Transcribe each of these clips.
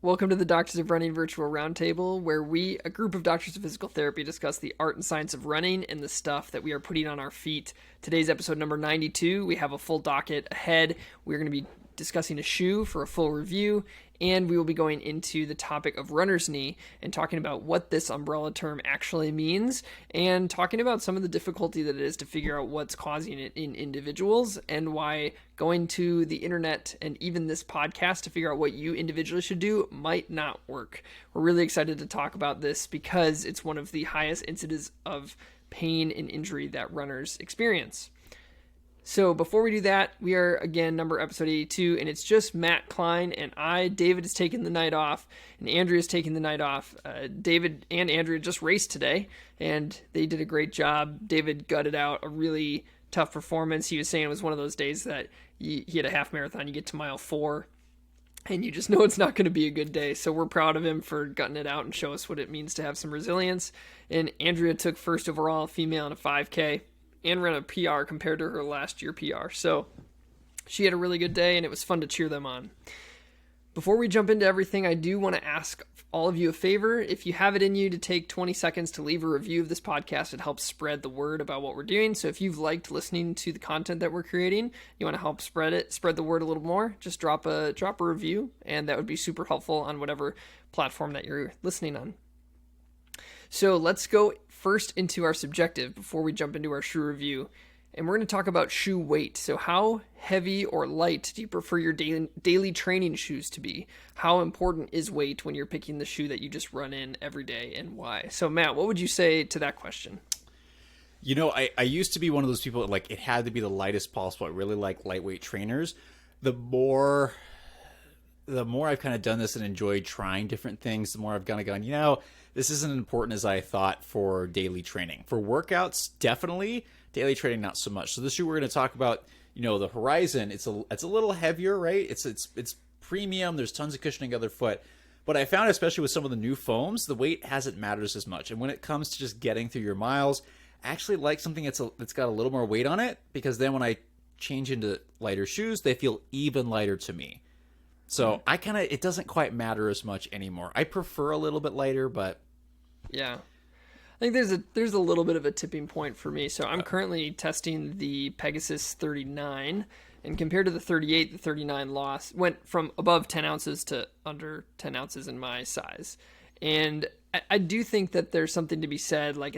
Welcome to the Doctors of Running Virtual Roundtable, where we, a group of doctors of physical therapy, discuss the art and science of running and the stuff that we are putting on our feet. Today's episode number 92. We have a full docket ahead. We're going to be discussing a shoe for a full review, and we will be going into the topic of runner's knee and talking about what this umbrella term actually means and talking about some of the difficulty that it is to figure out what's causing it in individuals and why going to the internet and even this podcast to figure out what you individually should do might not work. We're really excited to talk about this because it's one of the highest incidents of pain and injury that runners experience. So before we do that, we are again episode 82, and it's just Matt Klein and I. David is taking the night off, and Andrea is taking the night off. David and Andrea just raced today, and they did a great job. David gutted out a really tough performance. He was saying it was one of those days that he had a half marathon, you get to mile 4, and you just know it's not going to be a good day. So we're proud of him for gutting it out and show us what it means to have some resilience. And Andrea took first overall female in a 5K. And ran a PR compared to her last year PR. So she had a really good day, and it was fun to cheer them on. Before we jump into everything, I do want to ask all of you a favor. If you have it in you to take 20 seconds to leave a review of this podcast, it helps spread the word about what we're doing. So if you've liked listening to the content that we're creating, you want to help spread the word a little more, just drop a review, and that would be super helpful on whatever platform that you're listening on. So let's go first into our subjective before we jump into our shoe review. And we're going to talk about shoe weight. So how heavy or light do you prefer your daily training shoes to be? How important is weight when you're picking the shoe that you just run in every day, and why? So Matt, what would you say to that question? You know, I used to be one of those people that, like, it had to be the lightest possible. I really like lightweight trainers. The more I've kind of done this and enjoyed trying different things, the more I've kind of gone, this isn't important as I thought for daily training. For workouts, definitely. Daily training, not so much. So this shoe we're going to talk about, the Horizon. It's a little heavier, right? It's premium. There's tons of cushioning other foot. But I found, especially with some of the new foams, the weight hasn't mattered as much. And when it comes to just getting through your miles, I actually like something that's got a little more weight on it, because then when I change into lighter shoes, they feel even lighter to me. So it doesn't quite matter as much anymore. I prefer a little bit lighter, but yeah, I think there's a little bit of a tipping point for me. So I'm currently testing the Pegasus 39, and compared to the 38, the 39 went from above 10 ounces to under 10 ounces in my size. And I do think that there's something to be said, like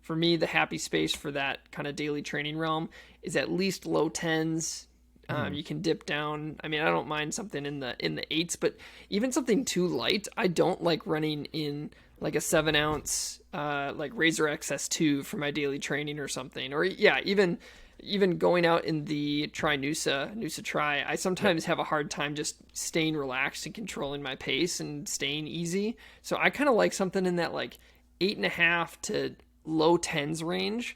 for me, the happy space for that kind of daily training realm is at least low 10s. You can dip down. I mean, I don't mind something in the 8s, but even something too light, I don't like running in like a 7 ounce, like Razor XS2 for my daily training or something. Or even going out in the Noosa Tri, I sometimes have a hard time just staying relaxed and controlling my pace and staying easy. So I kind of like something in that like 8.5 to low 10s range.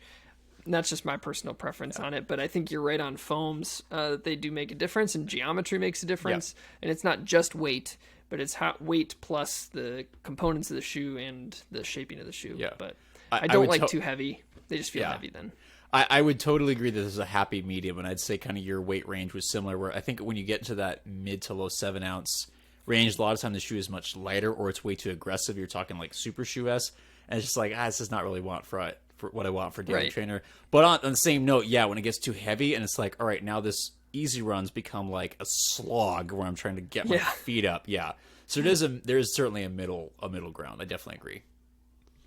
And that's just my personal preference on it, but I think you're right on foams. They do make a difference, and geometry makes a difference. And it's not just weight, but it's weight plus the components of the shoe and the shaping of the shoe. Yeah. But I don't like too heavy. They just feel heavy then. I would totally agree that this is a happy medium, and I'd say kind of your weight range was similar, where I think when you get into that mid to low 7 ounce range, a lot of time the shoe is much lighter, or it's way too aggressive. You're talking like Super Shoe S, and it's just like, this is not really for what I want for daily trainer. But on the same note, when it gets too heavy and it's like, all right, now this easy runs become like a slog where I'm trying to get my feet up. Yeah. So there is certainly a middle ground. I definitely agree.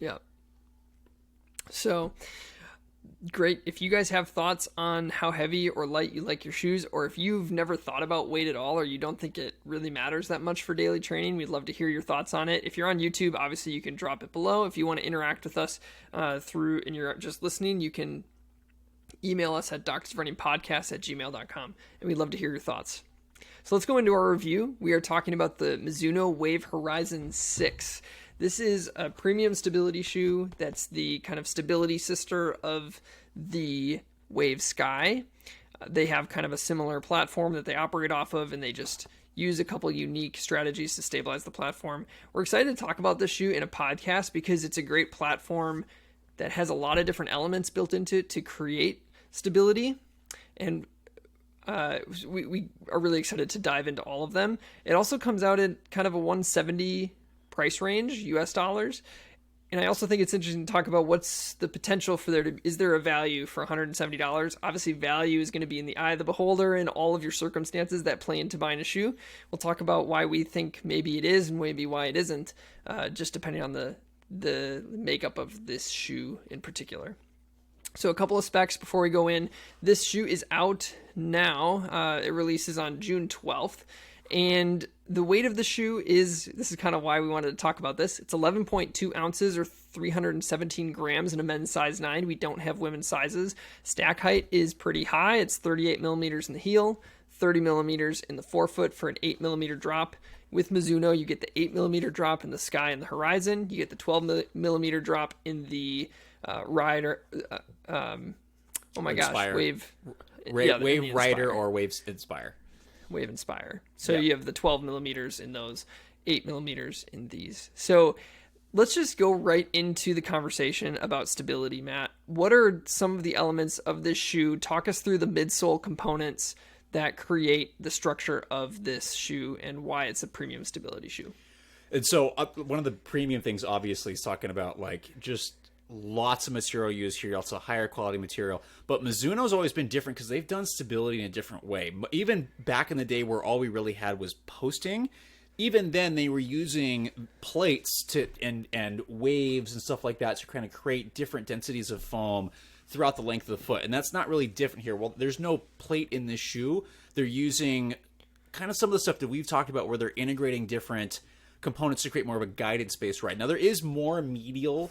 Yeah. So great. If you guys have thoughts on how heavy or light you like your shoes, or if you've never thought about weight at all, or you don't think it really matters that much for daily training, we'd love to hear your thoughts on it. If you're on YouTube, obviously you can drop it below. If you want to interact with us and you're just listening, you can email us at doctorsofrunningpodcast@gmail.com, and we'd love to hear your thoughts. So let's go into our review. We are talking about the Mizuno Wave Horizon 6. This is a premium stability shoe that's the kind of stability sister of the Wave Sky. They have kind of a similar platform that they operate off of, and they just use a couple unique strategies to stabilize the platform. We're excited to talk about this shoe in a podcast because it's a great platform that has a lot of different elements built into it to create stability. And we are really excited to dive into all of them. It also comes out at kind of a 170 price range, US dollars. And I also think it's interesting to talk about what's the potential for is there a value for $170? Obviously, value is going to be in the eye of the beholder and all of your circumstances that play into buying a shoe. We'll talk about why we think maybe it is and maybe why it isn't, just depending on the makeup of this shoe in particular. So a couple of specs before we go in. This shoe is out now. It releases on June 12th. And the weight of the shoe this is kind of why we wanted to talk about this. It's 11.2 ounces or 317 grams in a men's size 9. We don't have women's sizes. Stack height is pretty high. It's 38 millimeters in the heel, 30 millimeters in the forefoot for an 8 millimeter drop. With Mizuno, you get the 8 millimeter drop in the sky and the horizon. You get the 12 millimeter drop in the rider. Oh my Inspire. gosh, Wave. Wave Rider or Waves Inspire. Wave Inspire. So you have the 12 millimeters in those, 8 millimeters in these. So let's just go right into the conversation about stability, Matt. What are some of the elements of this shoe? Talk us through the midsole components that create the structure of this shoe and why it's a premium stability shoe. And so one of the premium things, obviously, is talking about like just lots of material used here, also higher quality material. But Mizuno's always been different because they've done stability in a different way. Even back in the day where all we really had was posting, even then they were using plates and waves and stuff like that to kind of create different densities of foam throughout the length of the foot. And that's not really different here. Well, there's no plate in this shoe. They're using kind of some of the stuff that we've talked about where they're integrating different components to create more of a guided space ride. Now, there is more medial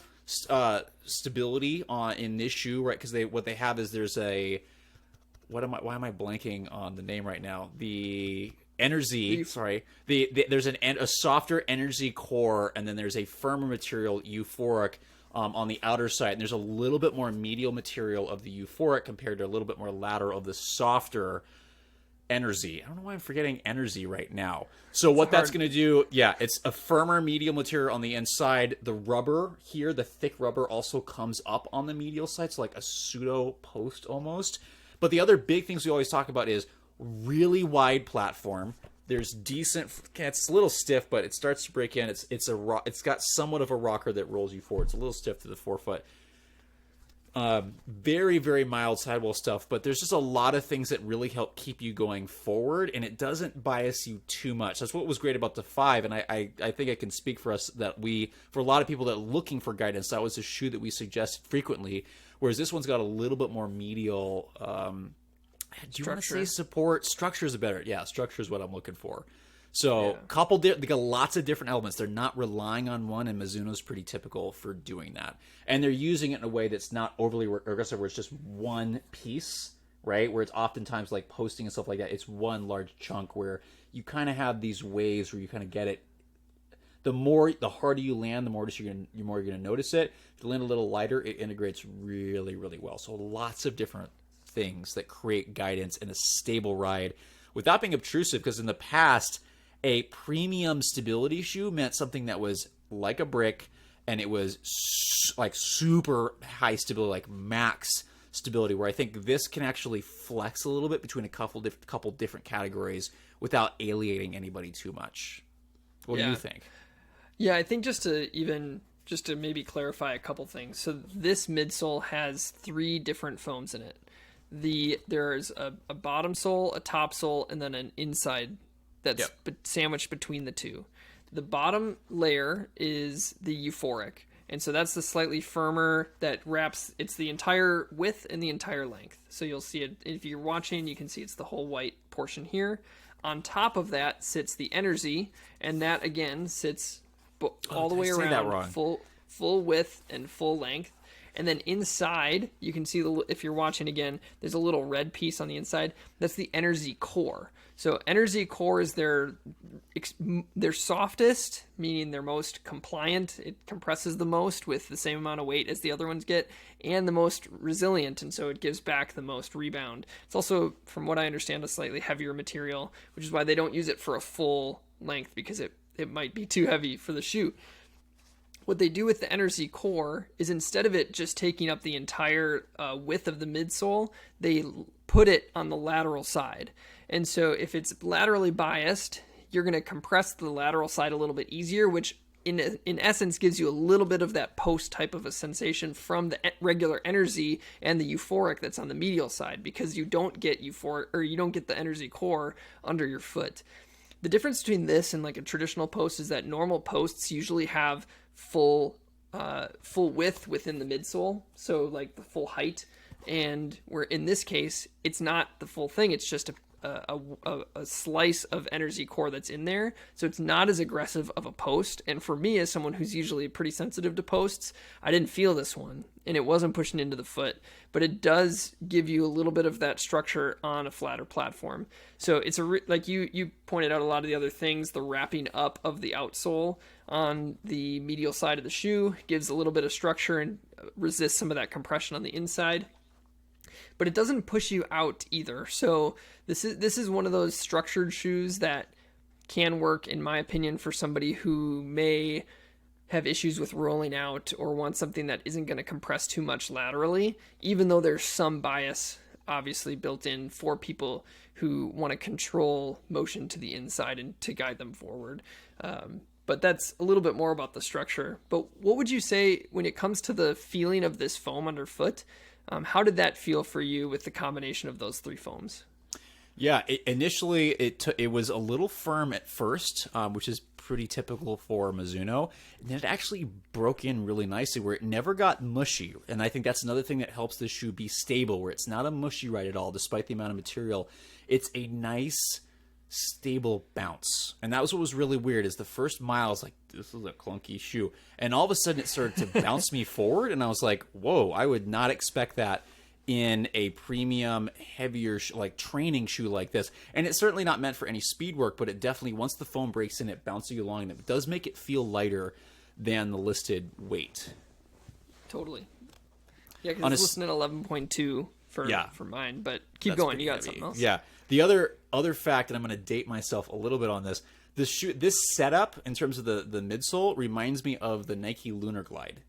stability in this shoe, right? Because what they have is there's a why am I blanking on the name right now? The Enerzy, sorry. There's a softer Enerzy Core, and then there's a firmer material Euphoric on the outer side. And there's a little bit more medial material of the Euphoric compared to a little bit more lateral of the softer Enerzy. I don't know why I'm forgetting Enerzy right now. So what that's going to do, it's a firmer medial material on the inside. The rubber here, the thick rubber, also comes up on the medial side, so like a pseudo post almost. But the other big things we always talk about is really wide platform. There's decent. It's a little stiff, but it starts to break in. It's got somewhat of a rocker that rolls you forward. It's a little stiff to the forefoot. Very, very mild sidewall stuff, but there's just a lot of things that really help keep you going forward, and it doesn't bias you too much. That's what was great about the 5, and I think I can speak for us that for a lot of people that are looking for guidance, that was a shoe that we suggested frequently, whereas this one's got a little bit more medial, do you want to say support? Structure is better. Yeah, structure is what I'm looking for. So they got lots of different elements. They're not relying on one, and Mizuno's pretty typical for doing that. And they're using it in a way that's not overly aggressive, where it's just one piece, right? Where it's oftentimes like posting and stuff like that. It's one large chunk where you kind of have these waves where you kind of get it. The harder you land, the more you're going to notice it. If you land a little lighter, it integrates really, really well. So lots of different things that create guidance in a stable ride without being obtrusive, because in the past, a premium stability shoe meant something that was like a brick, and it was like super high stability, like max stability, where I think this can actually flex a little bit between a couple different categories without alienating anybody too much. What do you think? Yeah, I think just to maybe clarify a couple things. So this midsole has 3 different foams in it. There's a bottom sole, a top sole, and then an inside that's sandwiched between the two. The bottom layer is the euphoric, and so that's the slightly firmer that wraps. It's the entire width and the entire length. So you'll see it if you're watching. You can see it's the whole white portion here. On top of that sits the Enerzy, and that again sits all the way around, full width and full length. And then inside, you can see, if you're watching again, there's a little red piece on the inside. That's the Enerzy Core. So Enerzy Core is their softest, meaning they're most compliant. It compresses the most with the same amount of weight as the other ones get, and the most resilient, and so it gives back the most rebound. It's also, from what I understand, a slightly heavier material, which is why they don't use it for a full length, because it might be too heavy for the shoe. What they do with the Enerzy Core is, instead of it just taking up the entire width of the midsole, they put it on the lateral side. And so if it's laterally biased, you're going to compress the lateral side a little bit easier, which in essence gives you a little bit of that post type of a sensation from the regular Enerzy and the euphoric that's on the medial side, because you don't get euphoric, or you don't get the Enerzy Core under your foot. The difference between this and like a traditional post is that normal posts usually have full width within the midsole, so like the full height, and where in this case it's not the full thing, it's just a slice of Enerzy Core that's in there, so it's not as aggressive of a post. And for me, as someone who's usually pretty sensitive to posts, I didn't feel this one, and it wasn't pushing into the foot, but it does give you a little bit of that structure on a flatter platform. So it's like you pointed out a lot of the other things. The wrapping up of the outsole on the medial side of the shoe gives a little bit of structure and resists some of that compression on the inside, but it doesn't push you out either. So this is one of those structured shoes that can work, in my opinion, for somebody who may have issues with rolling out or want something that isn't going to compress too much laterally, even though there's some bias obviously built in for people who want to control motion to the inside and to guide them forward. But that's a little bit more about the structure. But what would you say when it comes to the feeling of this foam underfoot? How did that feel for you with the combination of those three foams? Yeah, initially it was a little firm at first, which is pretty typical for Mizuno. And then it actually broke in really nicely where it never got mushy. And I think that's another thing that helps this shoe be stable, where it's not a mushy ride at all, despite the amount of material. It's a nice, stable bounce. And that was what was really weird, is the first mile, I was like, this is a clunky shoe. And all of a sudden it started to bounce me forward. And I was like, whoa, I would not expect that in a premium, heavier, like training shoe like this. And it's certainly not meant for any speed work, but it definitely, once the foam breaks in, it bounces you along, and it does make it feel lighter than the listed weight. Totally. Yeah, because it's listed at 11.2 for mine, but keep going. You got heavy. Something else? Yeah. The other fact, and I'm going to date myself a little bit on this, this setup in terms of the midsole reminds me of the Nike Lunar Glide,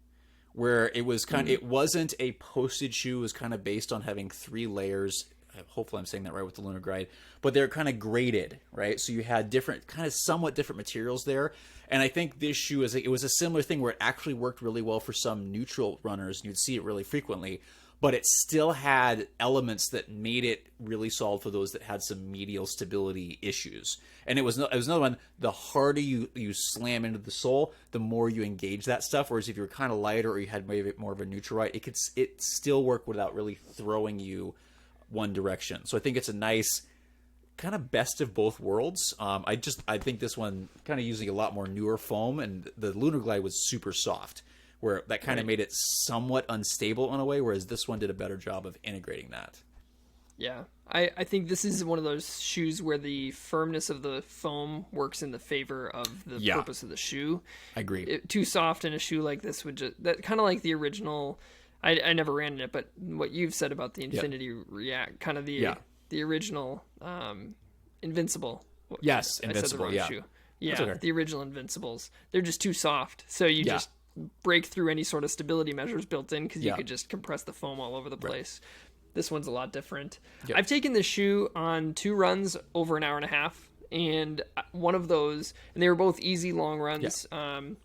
where it was it wasn't a posted shoe. It was kind of based on having 3 layers. Hopefully I'm saying that right with the Lunar Glide, but they're kind of graded, right? So you had different, kind of somewhat different materials there. And I think this shoe it was a similar thing where it actually worked really well for some neutral runners, and you'd see it really frequently, but it still had elements that made it really solid for those that had some medial stability issues. And it was another one, the harder you slam into the sole, the more you engage that stuff. Whereas if you were kind of lighter or you had maybe more of a neutral ride, it still work without really throwing you one direction. So I think it's a nice kind of best of both worlds. I think this one kind of using a lot more newer foam, and the Lunar Glide was super soft, where that kind of made it somewhat unstable in a way, whereas this one did a better job of integrating that. Yeah, I think this is one of those shoes where the firmness of the foam works in the favor of the purpose of the shoe. I agree. Too soft in a shoe like this would just, that kind of like the original, I never ran in it, but what you've said about the Infinity React, kind of the original Invincible. Yes, Invincible, shoe. Yeah, okay. The original Invincibles. They're just too soft, so you just break through any sort of stability measures built in, because you could just compress the foam all over the place. This one's a lot different. Yep. I've taken this shoe on 2 runs over an hour and a half, and one of those, and they were both easy long runs, hour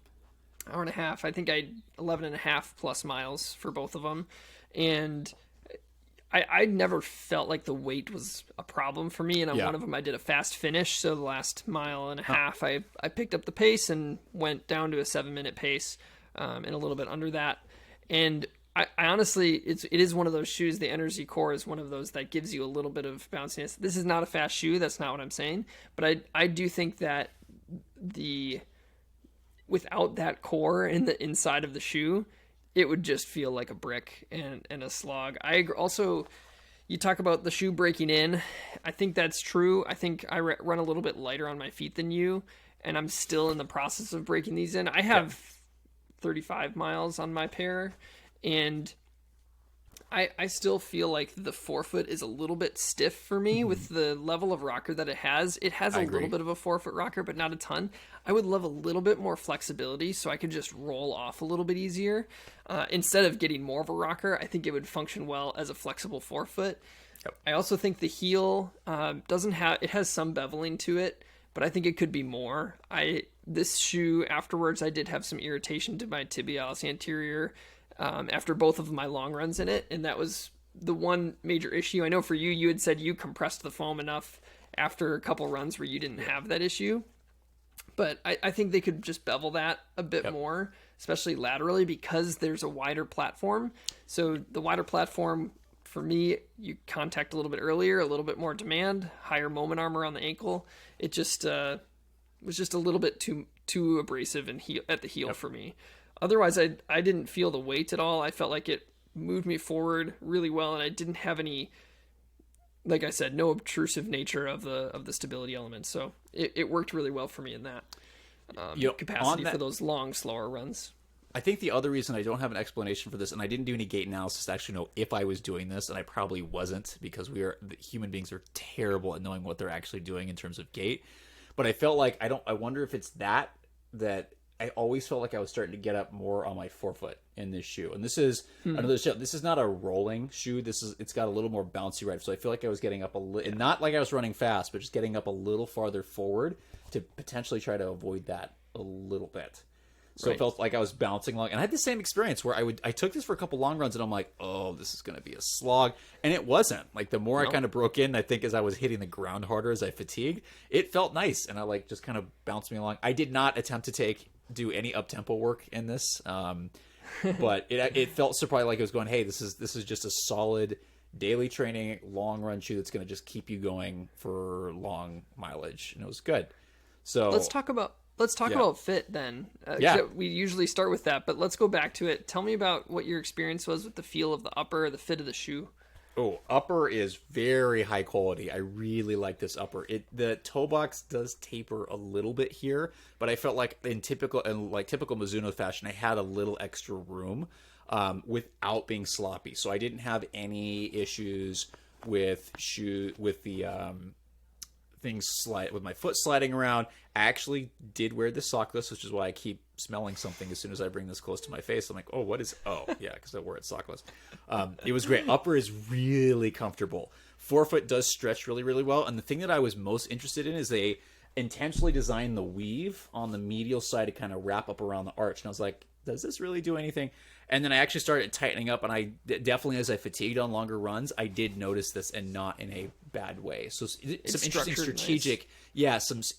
and a half. I think I 11 and a half plus miles for both of them, and I never felt like the weight was a problem for me. And on one of them, I did a fast finish, so the last mile and a half, I picked up the pace and went down to a 7-minute pace, and a little bit under that, and I honestly, it is one of those shoes. The Enerzy Core is one of those that gives you a little bit of bounciness. This is not a fast shoe. That's not what I'm saying. But I do think that without that core in the inside of the shoe, it would just feel like a brick and a slog. Also, you talk about the shoe breaking in. I think that's true. I think I run a little bit lighter on my feet than you, and I'm still in the process of breaking these in. I have 35 miles on my pair. And I still feel like the forefoot is a little bit stiff for me with the level of rocker that it has. It has a little bit of a forefoot rocker, but not a ton. I would love a little bit more flexibility so I could just roll off a little bit easier. Instead of getting more of a rocker, I think it would function well as a flexible forefoot. Yep. I also think the heel doesn't have, it has some beveling to it, but I think it could be more. This shoe afterwards, I did have some irritation to my tibialis anterior after both of my long runs in it, and that was the one major issue. I know for you, you had said you compressed the foam enough after a couple runs where you didn't have that issue. But I think they could just bevel that a bit more, especially laterally, because there's a wider platform. So the wider platform, for me, you contact a little bit earlier, a little bit more demand, higher moment armor on the ankle. It just was just a little bit too abrasive and at the heel for me. Otherwise, I didn't feel the weight at all. I felt like it moved me forward really well, and I didn't have any, like I said, no obtrusive nature of the stability element. So it worked really well for me in that capacity for those long, slower runs. I think the other reason I don't have an explanation for this, and I didn't do any gait analysis to actually know if I was doing this, and I probably wasn't, because human beings are terrible at knowing what they're actually doing in terms of gait. But I felt like I wonder if it's that I always felt like I was starting to get up more on my forefoot in this shoe. And this is another shoe. This is not a rolling shoe. It's got a little more bouncy ride. So I feel like I was getting up a little, not like I was running fast, but just getting up a little farther forward to potentially try to avoid that a little bit. So It felt like I was bouncing along. And I had the same experience where I took this for a couple long runs and I'm like, oh, this is going to be a slog. And it wasn't. Like the more I kind of broke in, I think as I was hitting the ground harder as I fatigued, it felt nice. And I just kind of bounced me along. I did not attempt to do any up-tempo work in this. But it felt surprised, like it was going, hey, this is just a solid daily training, long run shoe that's going to just keep you going for long mileage. And it was good. So let's talk about fit then. We usually start with that, but let's go back to it. Tell me about what your experience was with the feel of the upper, the fit of the shoe. Oh, upper is very high quality. I really like this upper. The toe box does taper a little bit here, but I felt like in typical Mizuno fashion, I had a little extra room without being sloppy. So I didn't have any issues with the with my foot sliding around. I actually did wear the sockless, which is why I keep smelling something as soon as I bring this close to my face. I'm like, because I wore it sockless. It was great. Upper is really comfortable. Forefoot does stretch really, really well. And the thing that I was most interested in is they intentionally designed the weave on the medial side to kind of wrap up around the arch. And I was like, does this really do anything? And then I actually started tightening up, and I definitely, as I fatigued on longer runs, I did notice this, and not in a bad way. So some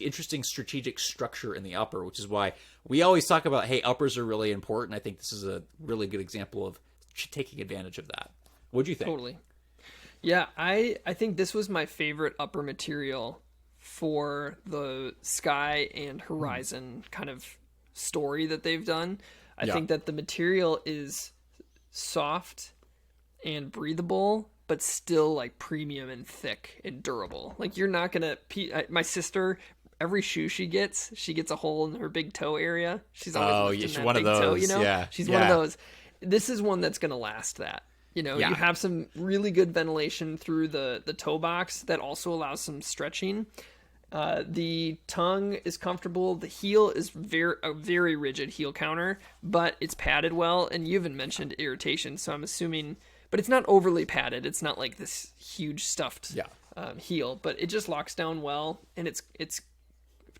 interesting strategic structure in the upper, which is why we always talk about, hey, uppers are really important. I think this is a really good example of taking advantage of that. What'd you think? Totally. Yeah, I think this was my favorite upper material for the Sky and Horizon kind of story that they've done. I think that the material is soft and breathable, but still like premium and thick and durable. Like you're not going to... My sister, every shoe she gets a hole in her big toe area. She's always lifting that big toe, you know? Yeah. She's one of those. This is one that's going to last that. You know, you have some really good ventilation through the toe box that also allows some stretching. The tongue is comfortable. The heel is a very rigid heel counter, but it's padded well. And you even mentioned irritation, so I'm assuming, but it's not overly padded. It's not like this huge stuffed heel, but it just locks down well. And it's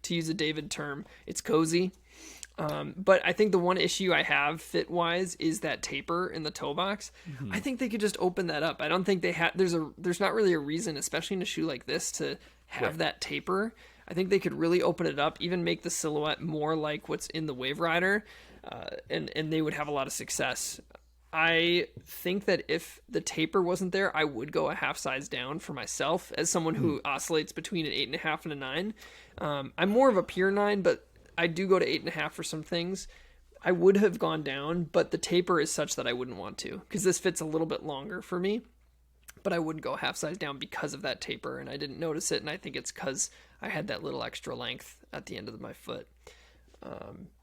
to use a David term, it's cozy. But I think the one issue I have fit wise is that taper in the toe box. Mm-hmm. I think they could just open that up. I don't think there's not really a reason, especially in a shoe like this, to have that taper. I think they could really open it up, even make the silhouette more like what's in the Wave Rider, and they would have a lot of success. I think that if the taper wasn't there, I would go a half size down for myself as someone who oscillates between an 8.5 and a 9. I'm more of a pure 9, but I do go to 8.5 for some things. I would have gone down, but the taper is such that I wouldn't want to, because this fits a little bit longer for me. But I wouldn't go half size down because of that taper, and I didn't notice it, and I think it's because I had that little extra length at the end of my foot.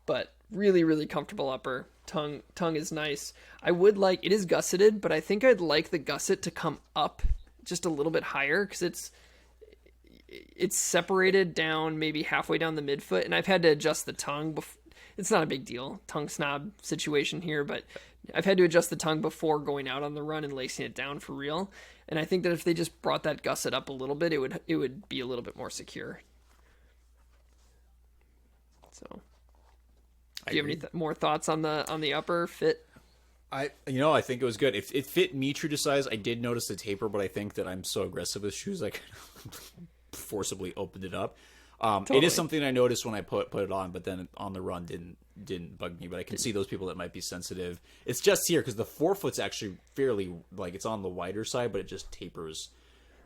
But really, really comfortable upper. Tongue is nice. It is gusseted, but I think I'd like the gusset to come up just a little bit higher, because it's separated down maybe halfway down the midfoot, and I've had to adjust the tongue it's not a big deal, tongue snob situation here, but I've had to adjust the tongue before going out on the run and lacing it down for real. And I think that if they just brought that gusset up a little bit, it would be a little bit more secure. So, do you have any more thoughts on the upper fit? I think it was good. It fit me true to size. I did notice the taper, but I think that I'm so aggressive with shoes, I kind of forcibly opened it up. Totally. It is something I noticed when I put it on, but then on the run didn't bug me. But I can see those people that might be sensitive. It's just here because the forefoot's actually fairly it's on the wider side, but it just tapers.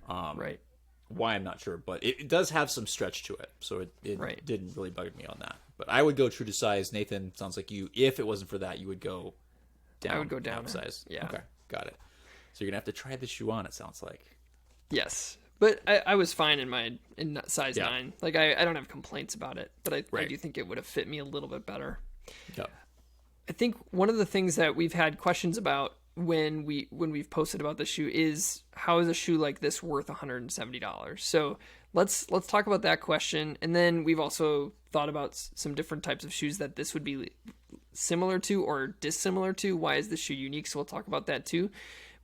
Right. Why I'm not sure, but it does have some stretch to it, so it right. didn't really bug me on that. But I would go true to size. Nathan, sounds like if it wasn't for that, you would go down. I would go down size. Yeah. Okay, got it. So you're gonna have to try the shoe on. It sounds like. Yes. But I was fine in size 9. Like I don't have complaints about it, but I do think it would have fit me a little bit better. Yeah. I think one of the things that we've had questions about when we've posted about the shoe is, how is a shoe like this worth $170? So let's talk about that question, and then we've also thought about some different types of shoes that this would be similar to or dissimilar to. Why is this shoe unique? So we'll talk about that too.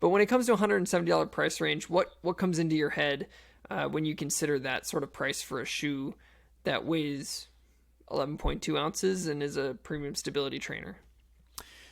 But when it comes to $170 price range, what comes into your head when you consider that sort of price for a shoe that weighs 11.2 ounces and is a premium stability trainer?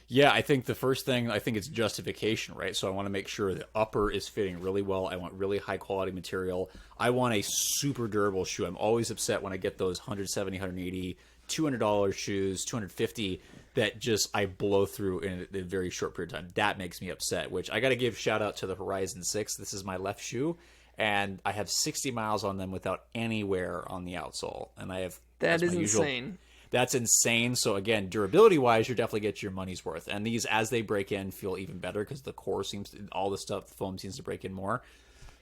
Yeah, I think the first thing, it's justification, right? So I want to make sure the upper is fitting really well. I want really high quality material. I want a super durable shoe. I'm always upset when I get those $170, $180, $200 shoes, $250 that just I blow through in a very short period of time. That makes me upset, which I got to give shout out to the Horizon 6. This is my left shoe, and I have 60 miles on them without any wear on the outsole. And that is insane. That's insane. So again, durability wise, you're definitely get your money's worth. And these, as they break in, feel even better because the core all the stuff, the foam seems to break in more.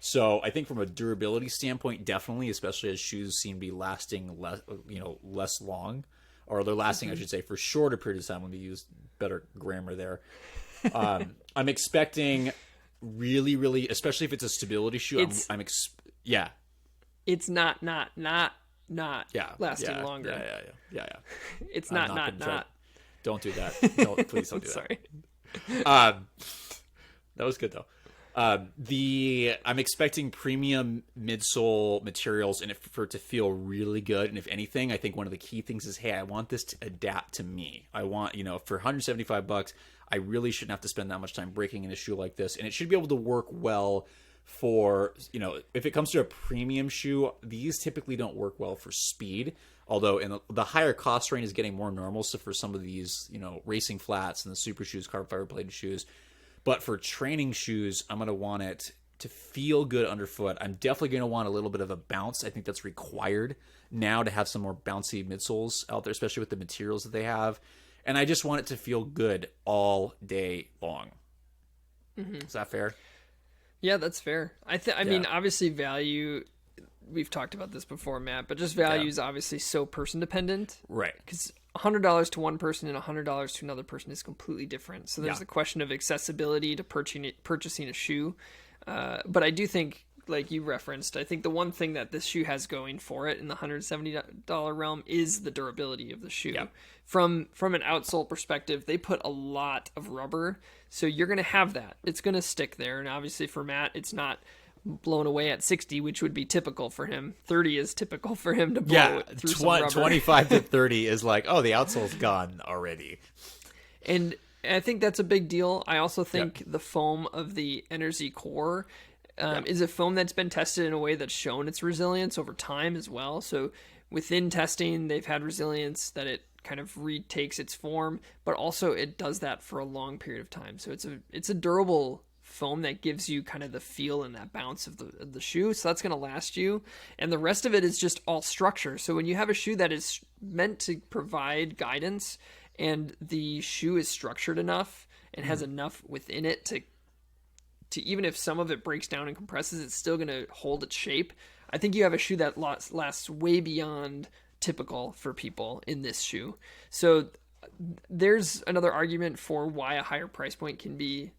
So I think from a durability standpoint, definitely, especially as shoes seem to be lasting less long, or they're lasting, I should say, for shorter periods of time. Let me use better grammar there. I'm expecting really, really, especially if it's a stability shoe. It's not lasting longer. Yeah. It's not. Don't do that. Please don't do that. Sorry. That was good though. I'm expecting premium midsole materials and for it to feel really good. And if anything, I think one of the key things is, hey, I want this to adapt to me. I want, for $175, I really shouldn't have to spend that much time breaking in a shoe like this. And it should be able to work well for, if it comes to a premium shoe, these typically don't work well for speed. Although in the higher cost range is getting more normal. So for some of these, racing flats and the super shoes, carbon fiber plated shoes. But for training shoes, I'm going to want it to feel good underfoot. I'm definitely going to want a little bit of a bounce. I think that's required now to have some more bouncy midsoles out there, especially with the materials that they have. And I just want it to feel good all day long. Mm-hmm. Is that fair? Yeah, that's fair. I mean, obviously value, we've talked about this before, Matt, but just value is obviously so person dependent. Right. Because $100 to one person and $100 to another person is completely different. So there's the question of accessibility to purchasing a shoe. But I do think, like you referenced, I think the one thing that this shoe has going for it in the $170 realm is the durability of the shoe. Yeah. From an outsole perspective, they put a lot of rubber, so you're going to have that. It's going to stick there, and obviously for Matt, it's not blown away at 60, which would be typical for him. 30 is typical for him to blow through some rubber. 25 to 30 is like, oh, the outsole's gone already. And I think that's a big deal. I also think the foam of the Enerzy Core is a foam that's been tested in a way that's shown its resilience over time as well. So within testing, they've had resilience that it kind of retakes its form, but also it does that for a long period of time. So it's a durable foam that gives you kind of the feel and that bounce of the shoe. So that's going to last you. And the rest of it is just all structure. So when you have a shoe that is meant to provide guidance and the shoe is structured enough and has enough within it to even if some of it breaks down and compresses, it's still going to hold its shape. I think you have a shoe that lasts way beyond typical for people in this shoe. So there's another argument for why a higher price point can be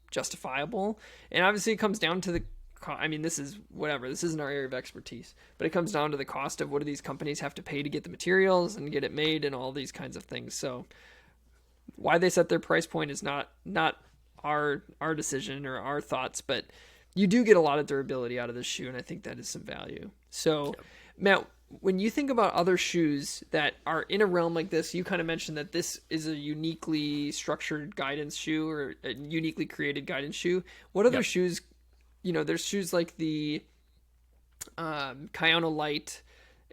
justifiable. And obviously it comes down to I mean, this is whatever. This isn't our area of expertise, but it comes down to the cost of what do these companies have to pay to get the materials and get it made and all these kinds of things. So why they set their price point is not our decision or our thoughts, but you do get a lot of durability out of this shoe, and I think that is some value. So, Matt, when you think about other shoes that are in a realm like this, you kind of mentioned that this is a uniquely structured guidance shoe or a uniquely created guidance shoe. What other shoes, there's shoes like the Kayano Light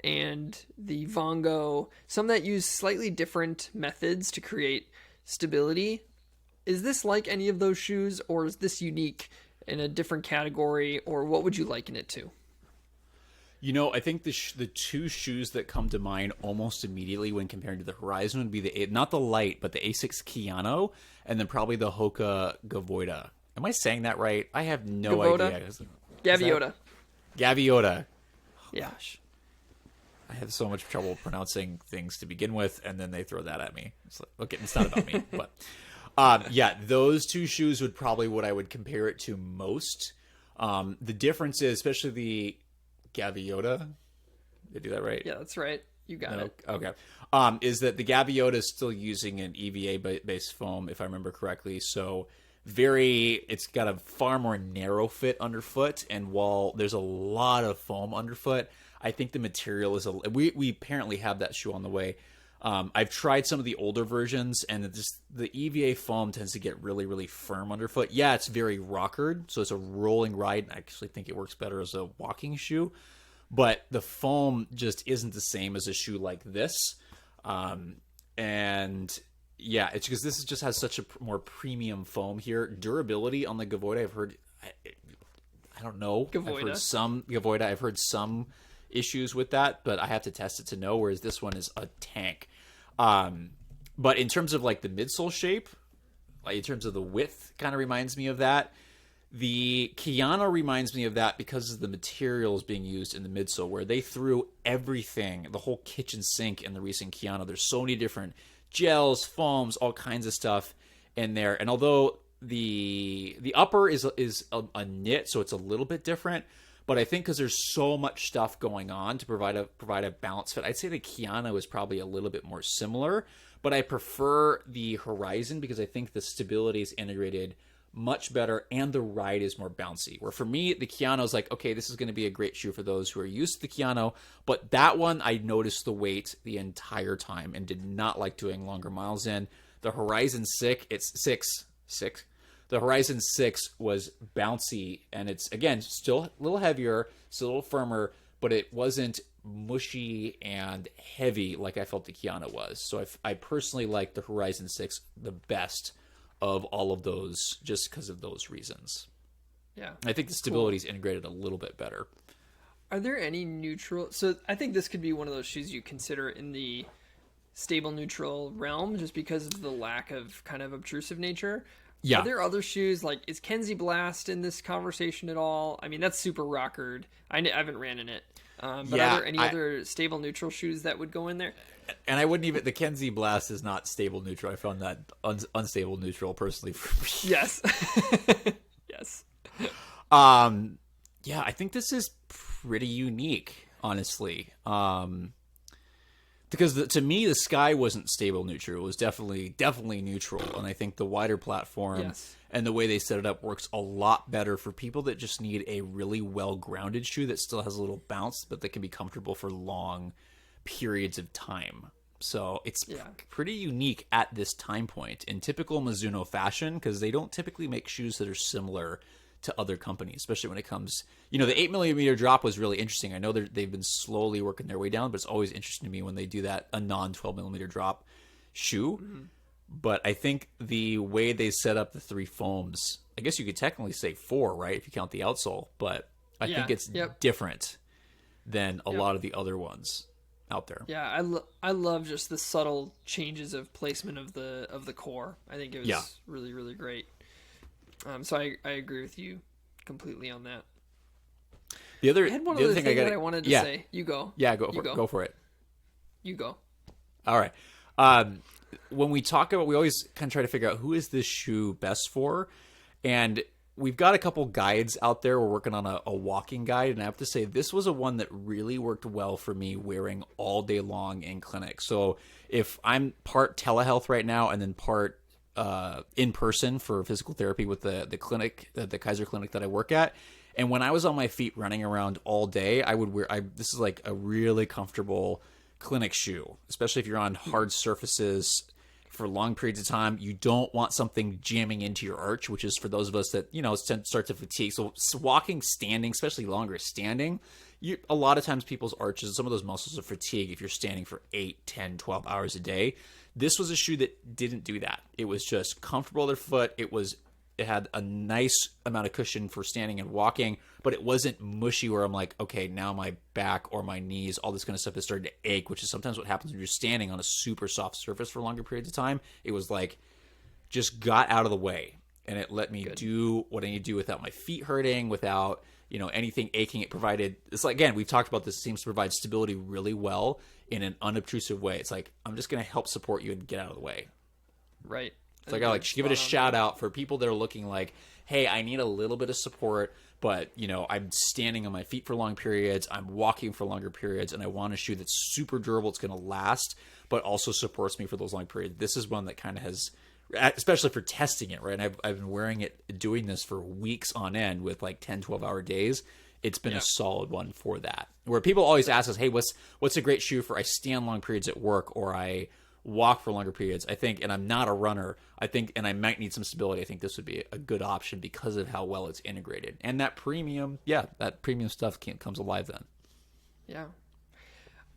and the Vongo, some that use slightly different methods to create stability. Is this like any of those shoes, or is this unique in a different category, or what would you liken it to? I think the two shoes that come to mind almost immediately when compared to the Horizon would be not the Light, but the Asics Kayano, and then probably the Hoka Gaviota. Am I saying that right? I have no idea. Gaviota. Gaviota. Oh, yeah. Gosh. I have so much trouble pronouncing things to begin with, and then they throw that at me. It's like, okay, it's not about me, but those two shoes would probably what I would compare it to most. The difference is, especially the Gaviota. Did I do that right? Yeah, that's right. You got it. Okay. Is that the Gaviota is still using an EVA-based foam, if I remember correctly. So it's got a far more narrow fit underfoot, and while there's a lot of foam underfoot, I think the material is we apparently have that shoe on the way. I've tried some of the older versions, and the EVA foam tends to get really, really firm underfoot. Yeah, it's very rockered, so it's a rolling ride. I actually think it works better as a walking shoe, but the foam just isn't the same as a shoe like this. And yeah, it's because this just has such a more premium foam here. Durability on the Gaviota, I've heard, I don't know. Gaviota. I've heard some issues with that, but I have to test it to know, whereas this one is a tank. But in terms of like the midsole shape, like in terms of the width, kind of reminds me of that. The Kayano reminds me of that because of the materials being used in the midsole, where they threw everything, the whole kitchen sink in the recent Kayano. There's so many different gels, foams, all kinds of stuff in there. And although the upper is a knit, so it's a little bit different, but I think because there's so much stuff going on to provide a balanced fit, I'd say the Kayano is probably a little bit more similar. But I prefer the Horizon because I think the stability is integrated much better and the ride is more bouncy. Where for me, the Kayano is like, okay, this is going to be a great shoe for those who are used to the Kayano. But that one, I noticed the weight the entire time and did not like doing longer miles in. The Horizon 6, the Horizon 6 was bouncy, and it's, again, still a little heavier, still a little firmer, but it wasn't mushy and heavy like I felt the Kayano was. So I personally like the Horizon 6 the best of all of those just because of those reasons. Yeah. I think the stability is integrated a little bit better. Are there any neutral... So I think this could be one of those shoes you consider in the stable neutral realm just because of the lack of kind of obtrusive nature. Yeah. Are there other shoes, like, is Kenzie Blast in this conversation at all? I mean, that's super rockered. I haven't ran in it. But are there any other stable neutral shoes that would go in there? And I wouldn't even... The Kenzie Blast is not stable neutral. I found that unstable neutral, personally, for me. Yes. Yes. Yeah, I think this is pretty unique, honestly. Because to me, the Sky wasn't stable neutral. It was definitely neutral. And I think the wider platform and the way they set it up works a lot better for people that just need a really well-grounded shoe that still has a little bounce, but that can be comfortable for long periods of time. So it's pretty unique at this time point in typical Mizuno fashion, because they don't typically make shoes that are similar to other companies, especially when it comes, the 8mm drop was really interesting. I know they've been slowly working their way down, but it's always interesting to me when they do a non-12mm drop shoe. Mm-hmm. But I think the way they set up the three foams, I guess you could technically say four, right, if you count the outsole, but I think it's different than a lot of the other ones out there. Yeah, I love just the subtle changes of placement of the core. I think it was really, really great. So I agree with you completely on that. The other thing that I wanted to say. You go. Yeah, go for it. You go. All right. When we talk about, we always kind of try to figure out who is this shoe best for, and we've got a couple guides out there. We're working on a walking guide, and I have to say this was a one that really worked well for me wearing all day long in clinic. So if I'm part telehealth right now and then part in person for physical therapy with the clinic, the Kaiser clinic that I work at, and when I was on my feet running around all day, I would wear this is like a really comfortable clinic shoe, especially if you're on hard surfaces for long periods of time. You don't want something jamming into your arch, which is for those of us that, start to fatigue. So walking, standing, especially longer standing, a lot of times people's arches, some of those muscles are fatigued if you're standing for 8, 10, 12 hours a day. This was a shoe that didn't do that. It was just comfortable underfoot. It had a nice amount of cushion for standing and walking, but it wasn't mushy where I'm like, okay, now my back or my knees, all this kind of stuff is starting to ache, which is sometimes what happens when you're standing on a super soft surface for longer periods of time. It was like, just got out of the way, and it let me do what I need to do without my feet hurting, without, anything aching. It provided, it's like, again, we've talked about this, it seems to provide stability really well in an unobtrusive way. It's like, I'm just going to help support you and get out of the way. Right. So I gotta give it a shout out for people that are looking like, hey, I need a little bit of support, but I'm standing on my feet for long periods, I'm walking for longer periods, and I want a shoe that's super durable, it's gonna last, but also supports me for those long periods. This is one that kind of has, especially for testing it, right? And I've been wearing it, doing this for weeks on end with like 10, 12-hour days. It's been a solid one for that. Where people always ask us, hey, what's a great shoe for I stand long periods at work, or I walk for longer periods, I think, and I'm not a runner, I think, and I might need some stability, I think this would be a good option because of how well it's integrated. And that premium stuff comes alive then. Yeah.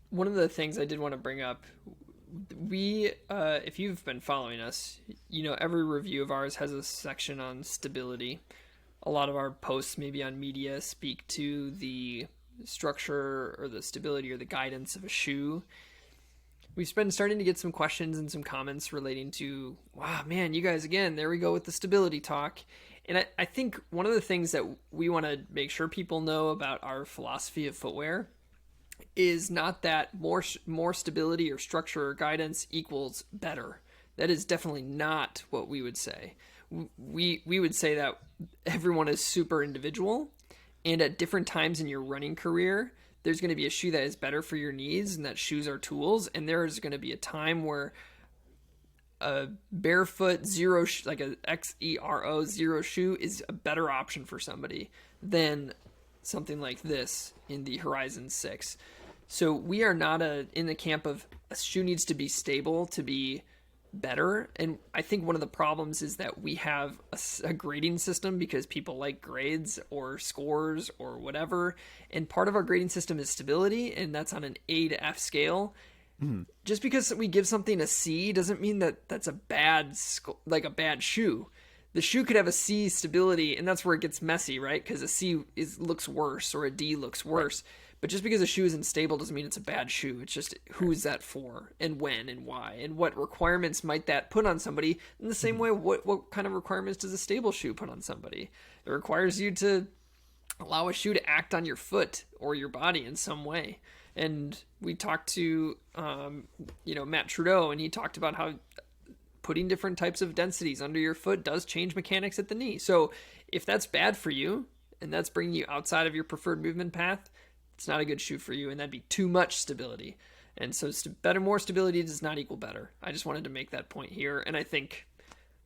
One of the things I did want to bring up, we, if you've been following us, every review of ours has a section on stability. A lot of our posts, maybe on media, speak to the structure or the stability or the guidance of a shoe. We've been starting to get some questions and some comments relating to, wow, man, you guys, again, there we go with the stability talk. And I think one of the things that we want to make sure people know about our philosophy of footwear is not that more stability or structure or guidance equals better. That is definitely not what we would say. We would say that everyone is super individual, and at different times in your running career, there's going to be a shoe that is better for your needs, and that shoes are tools. And there is going to be a time where a barefoot zero, like a XERO zero shoe, is a better option for somebody than something like this in the Horizon 6. So we are not in the camp of a shoe needs to be stable to be better. And I think one of the problems is that we have a grading system because people like grades or scores or whatever, and part of our grading system is stability, and that's on an A to F scale. Just because we give something a C doesn't mean that that's a bad shoe. The shoe could have a C stability, and that's where it gets messy, right? Because a C looks worse or a D looks worse. Right. But just because a shoe isn't stable doesn't mean it's a bad shoe. It's just who is that for, and when, and why, and what requirements might that put on somebody. In the same way, what kind of requirements does a stable shoe put on somebody? It requires you to allow a shoe to act on your foot or your body in some way. And we talked to, Matt Trudeau, and he talked about how putting different types of densities under your foot does change mechanics at the knee. So if that's bad for you, and that's bringing you outside of your preferred movement path, it's not a good shoe for you, and that'd be too much stability. And so more stability does not equal better. I just wanted to make that point here, and I think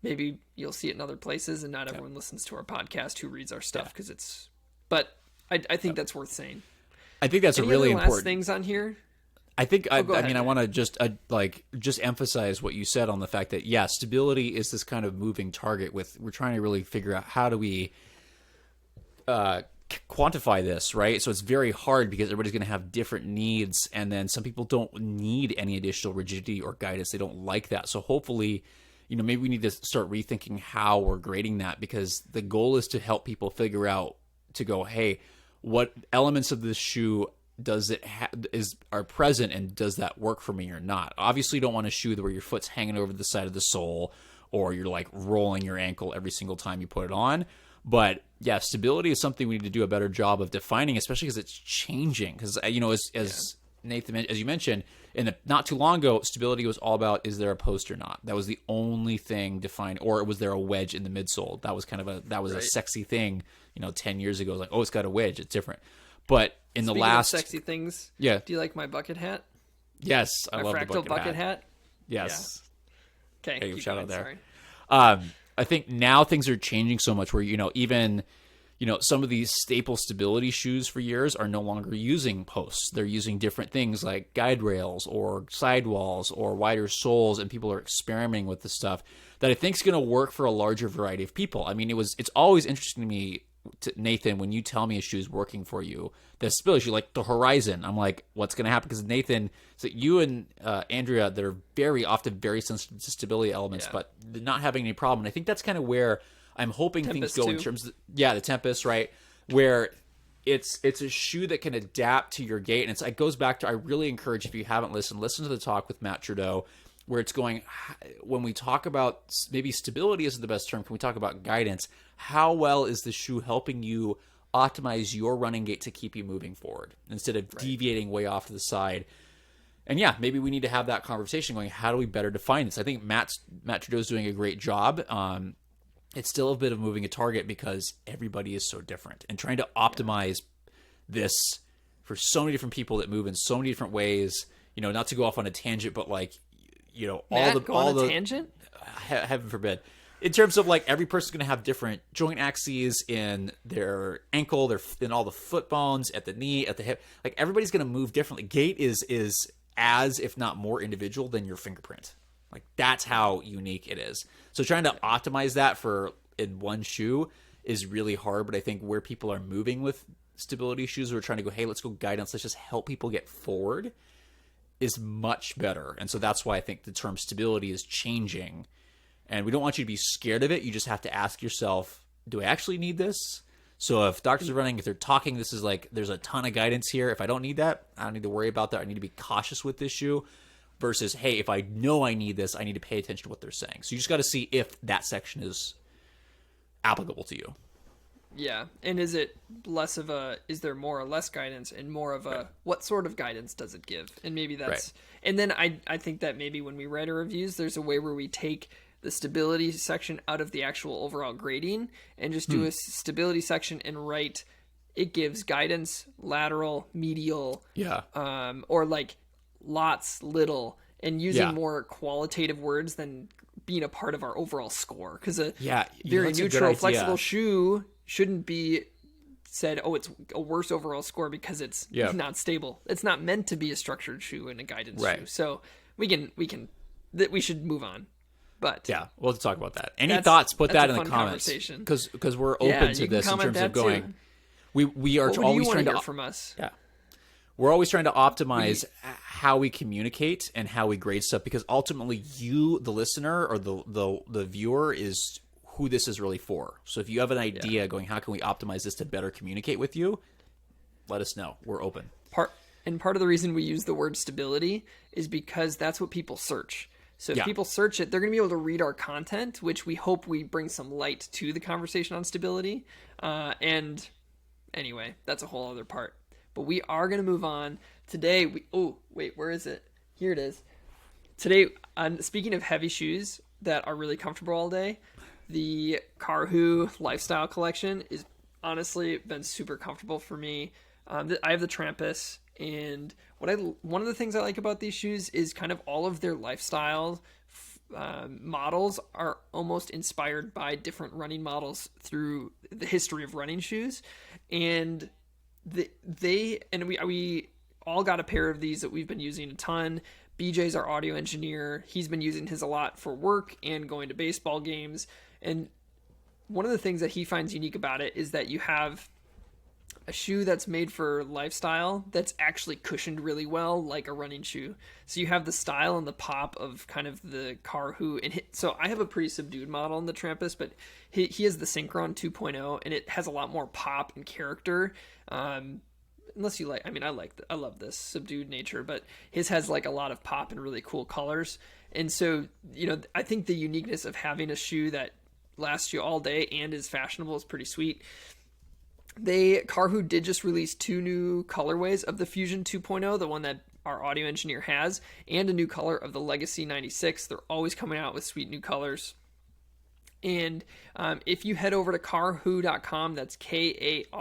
maybe you'll see it in other places, and not everyone listens to our podcast who reads our stuff because it's. But I think that's worth saying. I think that's Any a really other important last things on here. I think I ahead. want to just emphasize what you said on the fact that stability is this kind of moving target. We're trying to really figure out how do we quantify this, right? So it's very hard because everybody's going to have different needs, and then some people don't need any additional rigidity or guidance. They don't like that. So hopefully, maybe we need to start rethinking how we're grading that, because the goal is to help people figure out, to go, hey, what elements of this shoe are present, and does that work for me or not? Obviously, you don't want a shoe where your foot's hanging over the side of the sole, or you're like rolling your ankle every single time you put it on. But stability is something we need to do a better job of defining, especially because it's changing. Because as Nathan, as you mentioned, not too long ago, stability was all about, is there a post or not? That was the only thing defined, or was there a wedge in the midsole? That was a sexy thing, 10 years ago. It was like, oh, it's got a wedge. It's different. But in Speaking the last of sexy things, yeah. Do you like my bucket hat? Yes, I love my fractal the bucket hat. Yes. Yeah. Okay. Hey, shout out there. Sorry. I think now things are changing so much where, even some of these staple stability shoes for years are no longer using posts. They're using different things like guide rails or sidewalls or wider soles, and people are experimenting with this stuff that I think is going to work for a larger variety of people. I mean, it's always interesting to me, Nathan, when you tell me a shoe is working for you, the stability shoe, like the Horizon, I'm like, what's going to happen? Because Nathan, so you and Andrea, they're very often very sensitive to stability elements, but they're not having any problem. And I think that's kind of where I'm hoping Tempest things go too. in terms of, the Tempest, right? Where it's a shoe that can adapt to your gait. And it goes back to, I really encourage, if you haven't listened, listen to the talk with Matt Trudeau, where it's going, when we talk about, maybe stability isn't the best term, can we talk about guidance? How well is the shoe helping you optimize your running gait to keep you moving forward instead of deviating way off to the side? And maybe we need to have that conversation going, how do we better define this? I think Matt Trudeau's doing a great job. It's still a bit of moving a target because everybody is so different, and trying to optimize this for so many different people that move in so many different ways, not to go off on a tangent, but like, tangent? Heaven forbid. In terms of like, every person's going to have different joint axes in their ankle, in all the foot bones, at the knee, at the hip. Like, everybody's going to move differently. Gait is as, if not more, individual than your fingerprint. Like, that's how unique it is. So trying to optimize that in one shoe is really hard. But I think where people are moving with stability shoes, we're trying to go, hey, let's go guidance. Let's just help people get forward, is much better. And so that's why I think the term stability is changing. And we don't want you to be scared of it. You just have to ask yourself, do I actually need this? So if doctors are running, if they're talking, this is like, there's a ton of guidance here. If I don't need that, I don't need to worry about that. I need to be cautious with this shoe. Versus, hey, if I know I need this, I need to pay attention to what they're saying. So you just got to see if that section is applicable to you. Yeah. And is there more or less guidance, and more of a, what sort of guidance does it give? And maybe that's, and then I think that maybe when we write our reviews, there's a way where we take the stability section out of the actual overall grading and just do a stability section and write, it gives guidance, lateral, medial, or like lots, little, and using more qualitative words than being a part of our overall score. Because a very neutral, flexible shoe shouldn't be said, oh, it's a worse overall score because it's not stable. It's not meant to be a structured shoe and a guidance shoe. So we should move on. But we'll talk about that. Any thoughts? Put that in the comments, because we're open to this in terms of going. We are always trying to hear from us. Yeah. We're always trying to optimize how we communicate and how we grade stuff, because ultimately you, the listener, or the viewer, is who this is really for. So if you have an idea going, how can we optimize this to better communicate with you? Let us know. We're open. Part of the reason we use the word stability is because that's what people search. So if people search it, they're going to be able to read our content, which we hope we bring some light to the conversation on stability. And anyway, that's a whole other part. But we are going to move on. Today, where is it? Here it is. Today, speaking of heavy shoes that are really comfortable all day, the Karhu Lifestyle Collection is honestly been super comfortable for me. I have the Trampus, and one of the things I like about these shoes is kind of all of their lifestyle models are almost inspired by different running models through the history of running shoes. And we all got a pair of these that we've been using a ton. BJ's our audio engineer. He's been using his a lot for work and going to baseball games. And one of the things that he finds unique about it is that you have a shoe that's made for lifestyle that's actually cushioned really well, like a running shoe. So you have the style and the pop of kind of the Karhu. So I have a pretty subdued model in the Trampus, but he has the Synchron 2.0, and it has a lot more pop and character. Unless you like, I love this subdued nature, but his has like a lot of pop and really cool colors. And so, I think the uniqueness of having a shoe that lasts you all day and is fashionable is pretty sweet. Karhu did just release 2 new colorways of the Fusion 2.0, the one that our audio engineer has, and a new color of the Legacy 96. They're always coming out with sweet new colors. And if you head over to karhu.com, that's KARHU.com,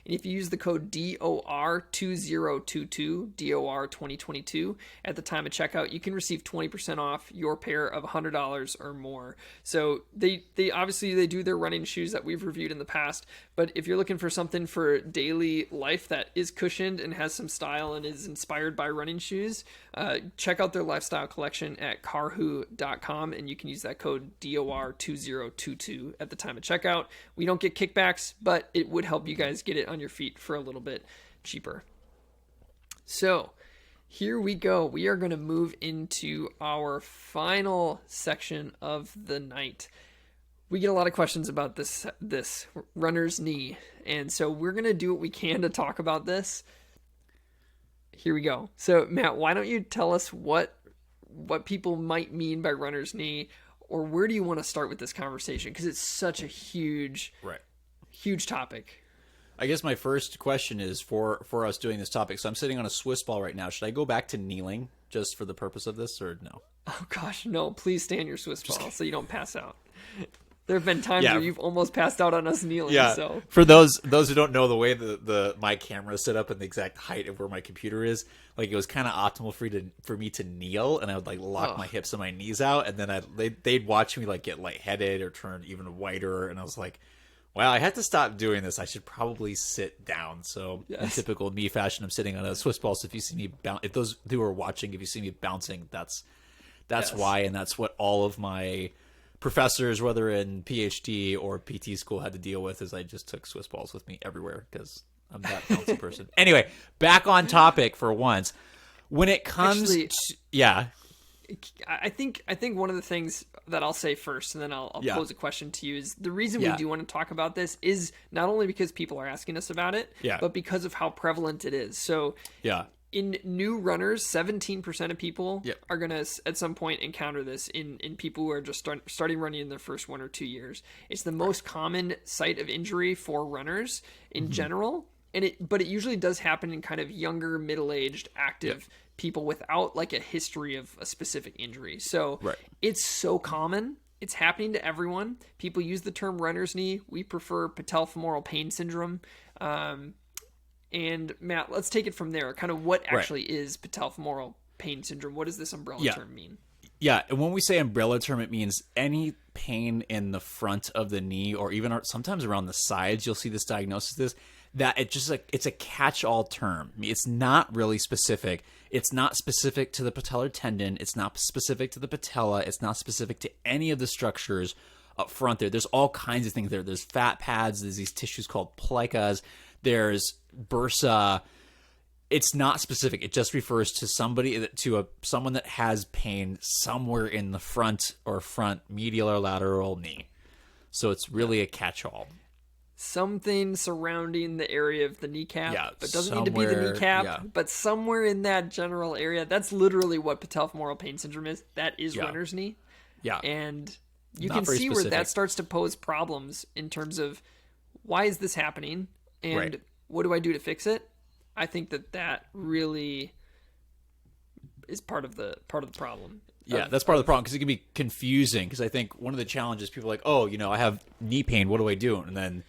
and if you use the code DOR2022, DOR 2022, at the time of checkout, you can receive 20% off your pair of $100 or more. So they obviously they do their running shoes that we've reviewed in the past, but if you're looking for something for daily life that is cushioned and has some style and is inspired by running shoes, check out their lifestyle collection at karhu.com, and you can use that code DOR2022 at the time of checkout. We don't get kickbacks, but it would help you guys get it on your feet for a little bit cheaper. So here we go. We are going to move into our final section of the night. We get a lot of questions about this runner's knee, and so we're going to do what we can to talk about this. Here we go. So Matt, why don't you tell us what people might mean by runner's knee, or where do you want to start with this conversation? Because it's such a huge topic. I guess my first question is for us doing this topic. So I'm sitting on a Swiss ball right now. Should I go back to kneeling just for the purpose of this, or no? Oh gosh, no! Please stay on your Swiss ball so you don't pass out. There have been times where you've almost passed out on us kneeling. Yeah. So For those who don't know, the way my camera is set up and the exact height of where my computer is, like, it was kind of optimal for me to kneel, and I would like lock my hips and my knees out, and then they'd watch me like get lightheaded or turn even whiter, and I was like, wow, I had to stop doing this. I should probably sit down. So in typical me fashion, I'm sitting on a Swiss ball. So if you see me if those who are watching, if you see me bouncing, that's why, and that's what all of my professors, whether in PhD or PT school, had to deal with, is I just took Swiss balls with me everywhere because I'm that bouncy person. Anyway, back on topic for once. When it comes to, I think one of the things that I'll say first, and then I'll pose a question to you, is the reason we do want to talk about this is not only because people are asking us about it, but because of how prevalent it is. So in new runners, 17% of people are going to at some point encounter this in people who are just starting running in their first 1 or 2 years. It's the most common site of injury for runners in general, but it usually does happen in kind of younger, middle-aged, active people without like a history of a specific injury. So it's so common. It's happening to everyone. People use the term runner's knee. We prefer patellofemoral pain syndrome. And Matt, let's take it from there. Kind of what actually is patellofemoral pain syndrome? What does this umbrella term mean? Yeah, and when we say umbrella term, it means any pain in the front of the knee, or even sometimes around the sides. You'll see this diagnosis. That it's a catch-all term. It's not really specific. It's not specific to the patellar tendon. It's not specific to the patella. It's not specific to any of the structures up front there. There's all kinds of things there. There's fat pads. There's these tissues called plicas. There's bursa. It's not specific. It just refers to someone that has pain somewhere in the front medial or lateral knee. So it's really a catch-all. Something surrounding the area of the kneecap, but doesn't need to be the kneecap, but somewhere in that general area. That's literally what patellofemoral pain syndrome is. That is runner's knee. Yeah. And you can see where that starts to pose problems in terms of why is this happening and what do I do to fix it? I think that really is part of the problem. Yeah, that's part of the problem, because it can be confusing. Because I think one of the challenges, people are like, oh, I have knee pain. What do I do? And then,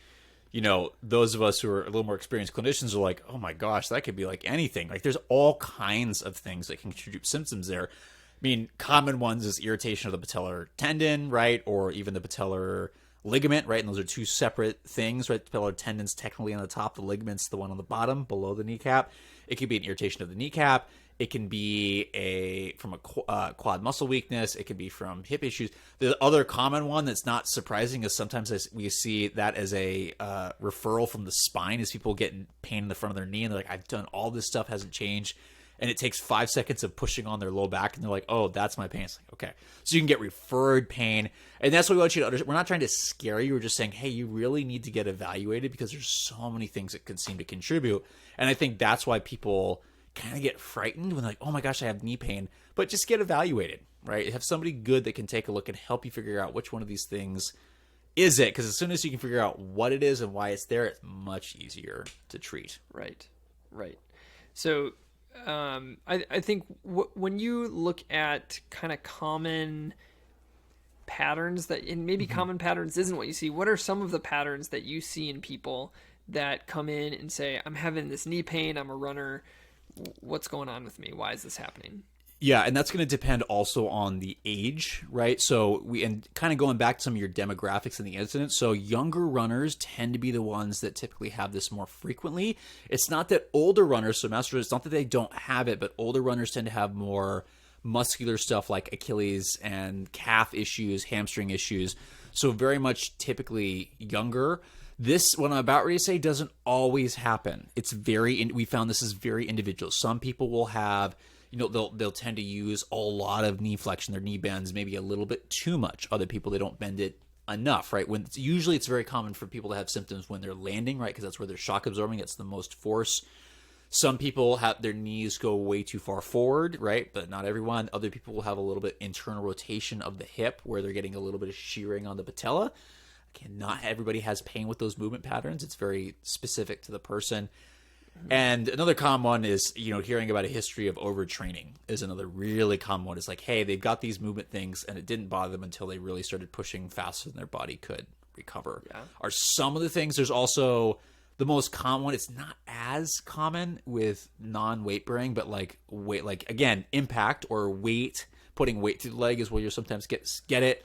those of us who are a little more experienced clinicians are like, oh my gosh, that could be like anything. Like, there's all kinds of things that can contribute symptoms there. I mean, common ones is irritation of the patellar tendon, right? Or even the patellar ligament, right? And those are two separate things, right? The patellar tendon's technically on the top, the ligament's the one on the bottom below the kneecap. It could be an irritation of the kneecap. It can be from a quad muscle weakness. It can be from hip issues. The other common one that's not surprising is sometimes we see that as a referral from the spine, is people getting pain in the front of their knee, and they're like, I've done all this stuff, hasn't changed. And it takes 5 seconds of pushing on their low back, and they're like, oh, that's my pain. It's like, okay. So you can get referred pain. And that's what we want you to understand. We're not trying to scare you. We're just saying, hey, you really need to get evaluated, because there's so many things that can seem to contribute. And I think that's why people kind of get frightened when they're like, oh my gosh, I have knee pain. But just get evaluated, right? Have somebody good that can take a look and help you figure out which one of these things is it. Because as soon as you can figure out what it is and why it's there, it's much easier to treat. Right. So I think when you look at kind of common patterns that, and maybe common patterns isn't what you see, what are some of the patterns that you see in people that come in and say, I'm having this knee pain, I'm a runner, what's going on with me? Why is this happening? Yeah, and that's going to depend also on the age, right? So and kind of going back to some of your demographics in the incident. So younger runners tend to be the ones that typically have this more frequently. It's not that older runners, so master, it's not that they don't have it, but older runners tend to have more muscular stuff like Achilles and calf issues, hamstring issues. So very much typically younger. This, what I'm about ready to say, doesn't always happen. It's we found this is very individual. Some people will have, they'll tend to use a lot of knee flexion, their knee bends maybe a little bit too much. Other people, they don't bend it enough, right? Usually it's very common for people to have symptoms when they're landing, right? Because that's where they're shock absorbing. It's the most force. Some people have their knees go way too far forward, right? But not everyone. Other people will have a little bit internal rotation of the hip where they're getting a little bit of shearing on the patella. Again, not everybody has pain with those movement patterns. It's very specific to the person. And another common one is, hearing about a history of overtraining is another really common one. It's like, hey, they've got these movement things and it didn't bother them until they really started pushing faster than their body could recover. Yeah. Are some of the things. There's also the most common one. It's not as common with non-weight bearing, but again, impact or weight, putting weight through the leg is where you sometimes get it.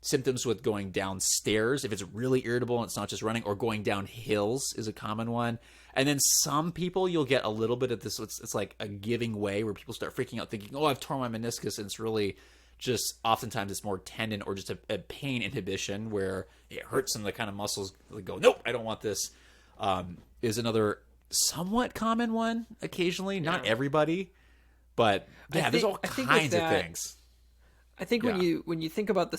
Symptoms with going downstairs, if it's really irritable and it's not just running, or going down hills is a common one. And then some people, you'll get a little bit of this. It's like a giving way where people start freaking out thinking, oh, I've torn my meniscus. And it's really just oftentimes it's more tendon or just a pain inhibition where it hurts and the kind of muscles go, nope, I don't want this. Is another somewhat common one occasionally. Not everybody, but there's all kinds of things. I think when you think about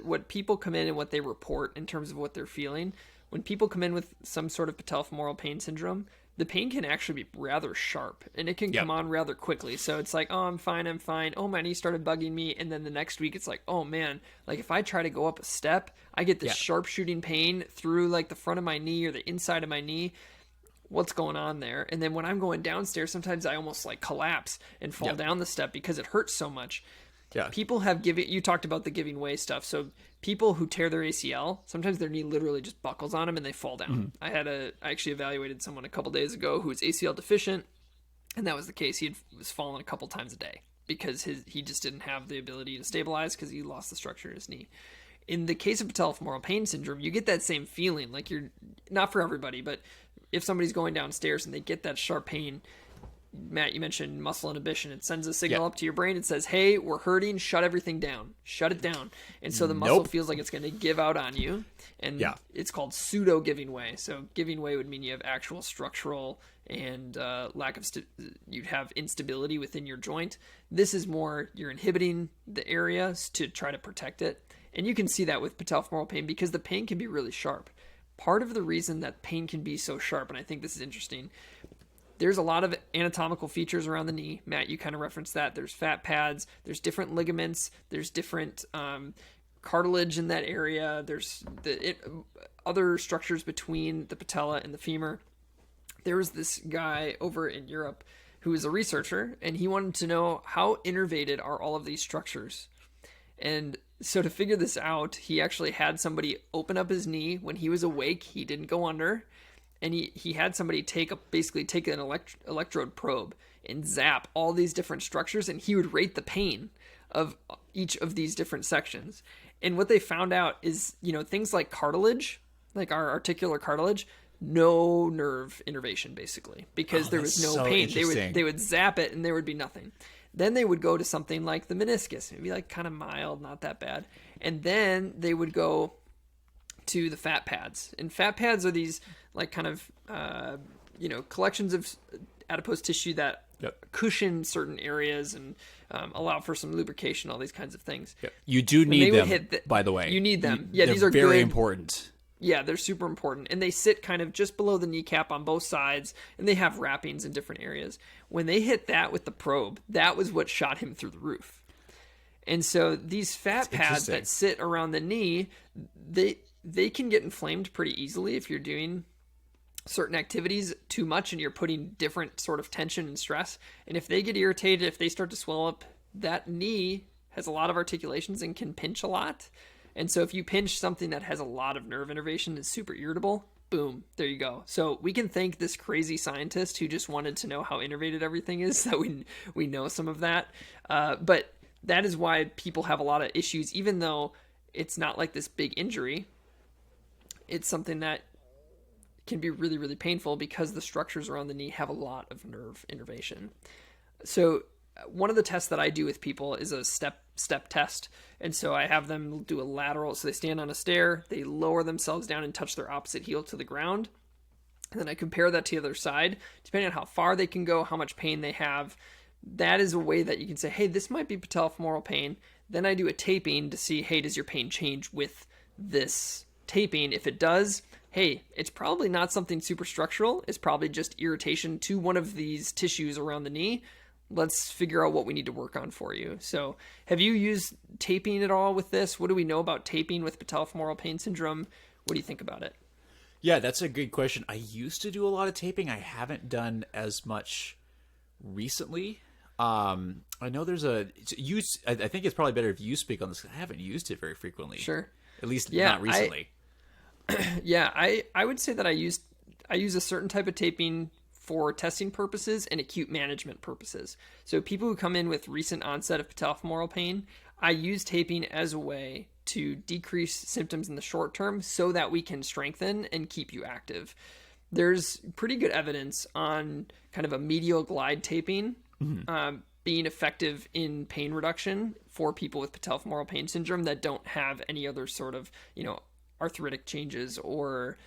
what people come in and what they report in terms of what they're feeling, when people come in with some sort of patellofemoral pain syndrome, the pain can actually be rather sharp and it can come on rather quickly. So it's like, oh, I'm fine. Oh, my knee started bugging me. And then the next week it's like, oh man, like if I try to go up a step, I get this sharp shooting pain through like the front of my knee or the inside of my knee. What's going on there? And then when I'm going downstairs, sometimes I almost like collapse and fall down the step because it hurts so much. Yeah. People have you talked about the giving way stuff. So people who tear their ACL, sometimes their knee literally just buckles on them and they fall down. I actually evaluated someone a couple days ago who was ACL deficient, and that was the case. He was falling a couple times a day because he just didn't have the ability to stabilize because he lost the structure in his knee. In the case of patellofemoral pain syndrome, you get that same feeling. Like you're not for everybody, but if somebody's going downstairs and they get that sharp pain, Matt, you mentioned muscle inhibition. It sends a signal up to your brain. It says, hey, we're hurting. Shut everything down. Shut it down. And so the muscle feels like it's going to give out on you. And it's called pseudo giving way. So giving way would mean you have actual structural and lack of you'd have instability within your joint. This is more you're inhibiting the areas to try to protect it. And you can see that with patellofemoral pain because the pain can be really sharp. Part of the reason that pain can be so sharp, and I think this is interesting, there's a lot of anatomical features around the knee. Matt, you kind of referenced that. There's fat pads. There's different ligaments. There's different cartilage in that area. There's other structures between the patella and the femur. There was this guy over in Europe who was a researcher, and he wanted to know how innervated are all of these structures. And so to figure this out, he actually had somebody open up his knee when he was awake. He didn't go under. And he had somebody basically take an electrode probe and zap all these different structures, and he would rate the pain of each of these different sections. And what they found out is, things like cartilage, like our articular cartilage, no nerve innervation basically, because there was no pain. They would zap it and there would be nothing. Then they would go to something like the meniscus. It'd be like kind of mild, not that bad. And then they would go to the fat pads. And fat pads are these like kind of, collections of adipose tissue that cushion certain areas and allow for some lubrication, all these kinds of things. Yep. You do need them, by the way. You need them. These are very important. Yeah, they're super important. And they sit kind of just below the kneecap on both sides, and they have wrappings in different areas. When they hit that with the probe, that was what shot him through the roof. And so these fat pads that sit around the knee, they can get inflamed pretty easily if you're doing certain activities too much and you're putting different sort of tension and stress. And if they get irritated, if they start to swell up, that knee has a lot of articulations and can pinch a lot. And so if you pinch something that has a lot of nerve innervation and is super irritable, boom, there you go. So we can thank this crazy scientist who just wanted to know how innervated everything is, that we know some of that. But that is why people have a lot of issues, even though it's not like this big injury. It's something that can be really, really painful because the structures around the knee have a lot of nerve innervation. So one of the tests that I do with people is a step test. And so I have them do a lateral. So they stand on a stair, they lower themselves down and touch their opposite heel to the ground. And then I compare that to the other side, depending on how far they can go, how much pain they have. That is a way that you can say, hey, this might be patellofemoral pain. Then I do a taping to see, hey, does your pain change with this taping? If it does, hey, it's probably not something super structural. It's probably just irritation to one of these tissues around the knee. Let's figure out what we need to work on for you. So have you used taping at all with this? What do we know about taping with patellofemoral pain syndrome? What do you think about it? Yeah, that's a good question. I used to do a lot of taping. I haven't done as much recently. I know there's I think it's probably better if you speak on this. I haven't used it very frequently. Sure. At least not recently. I would say that I use a certain type of taping for testing purposes and acute management purposes. So people who come in with recent onset of patellofemoral pain, I use taping as a way to decrease symptoms in the short term so that we can strengthen and keep you active. There's pretty good evidence on kind of a medial glide taping being effective in pain reduction for people with patellofemoral pain syndrome that don't have any other sort of, arthritic changes or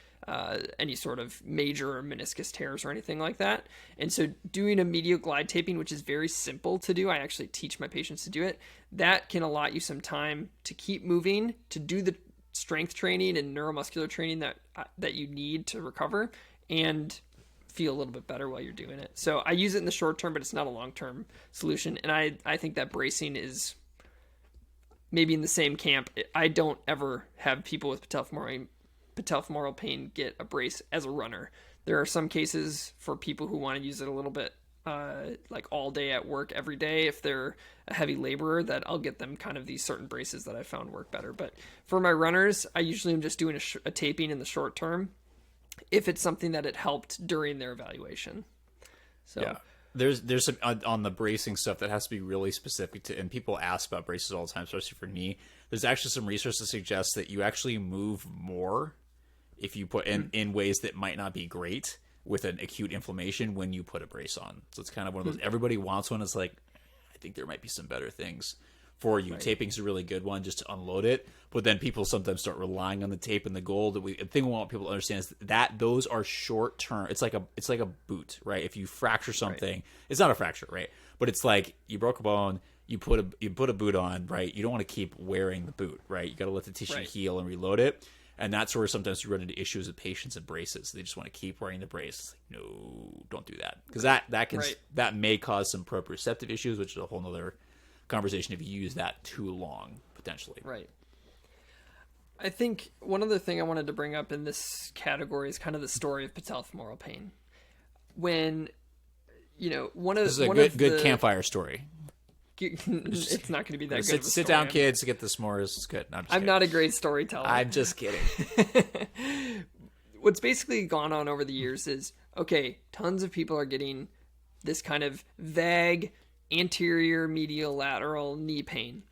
any sort of major meniscus tears or anything like that. And so doing a medial glide taping, which is very simple to do, I actually teach my patients to do it, that can allot you some time to keep moving, to do the strength training and neuromuscular training that you need to recover and feel a little bit better while you're doing it. So I use it in the short term, but it's not a long-term solution. And I think that bracing is maybe in the same camp. I don't ever have people with patellofemoral pain get a brace as a runner. There are some cases for people who want to use it a little bit like all day at work every day. If they're a heavy laborer, that I'll get them kind of these certain braces that I found work better. But for my runners, I usually am just doing a taping in the short term if it's something that it helped during their evaluation. So yeah. There's some on the bracing stuff that has to be really specific to, and people ask about braces all the time, especially for knee. There's actually some research that suggests that you actually move more if you put in ways that might not be great with an acute inflammation when you put a brace on. So it's kind of one of those, everybody wants one. It's like, I think there might be some better things for you. Right. Taping's a really good one just to unload it, but then people sometimes start relying on the tape and the goal. The thing we want people to understand is that those are short term. It's like a boot, right? If you fracture something, it's not a fracture, right? But it's like you broke a bone, you put a boot on, right? You don't want to keep wearing the boot, right? You got to let the tissue heal and reload it. And that's where sometimes you run into issues with patients and braces. They just want to keep wearing the brace. Like, no, don't do that, because that may cause some proprioceptive issues, which is a whole nother conversation if you use that too long, potentially. Right. I think one other thing I wanted to bring up in this category is kind of the story of patellofemoral pain. When, this is good campfire story. It's not going to be that good. Sit down, kids. Get the s'mores. It's good. No, I'm not a great storyteller. I'm just kidding. What's basically gone on over the years is, okay, tons of people are getting this kind of vague anterior medial lateral knee pain.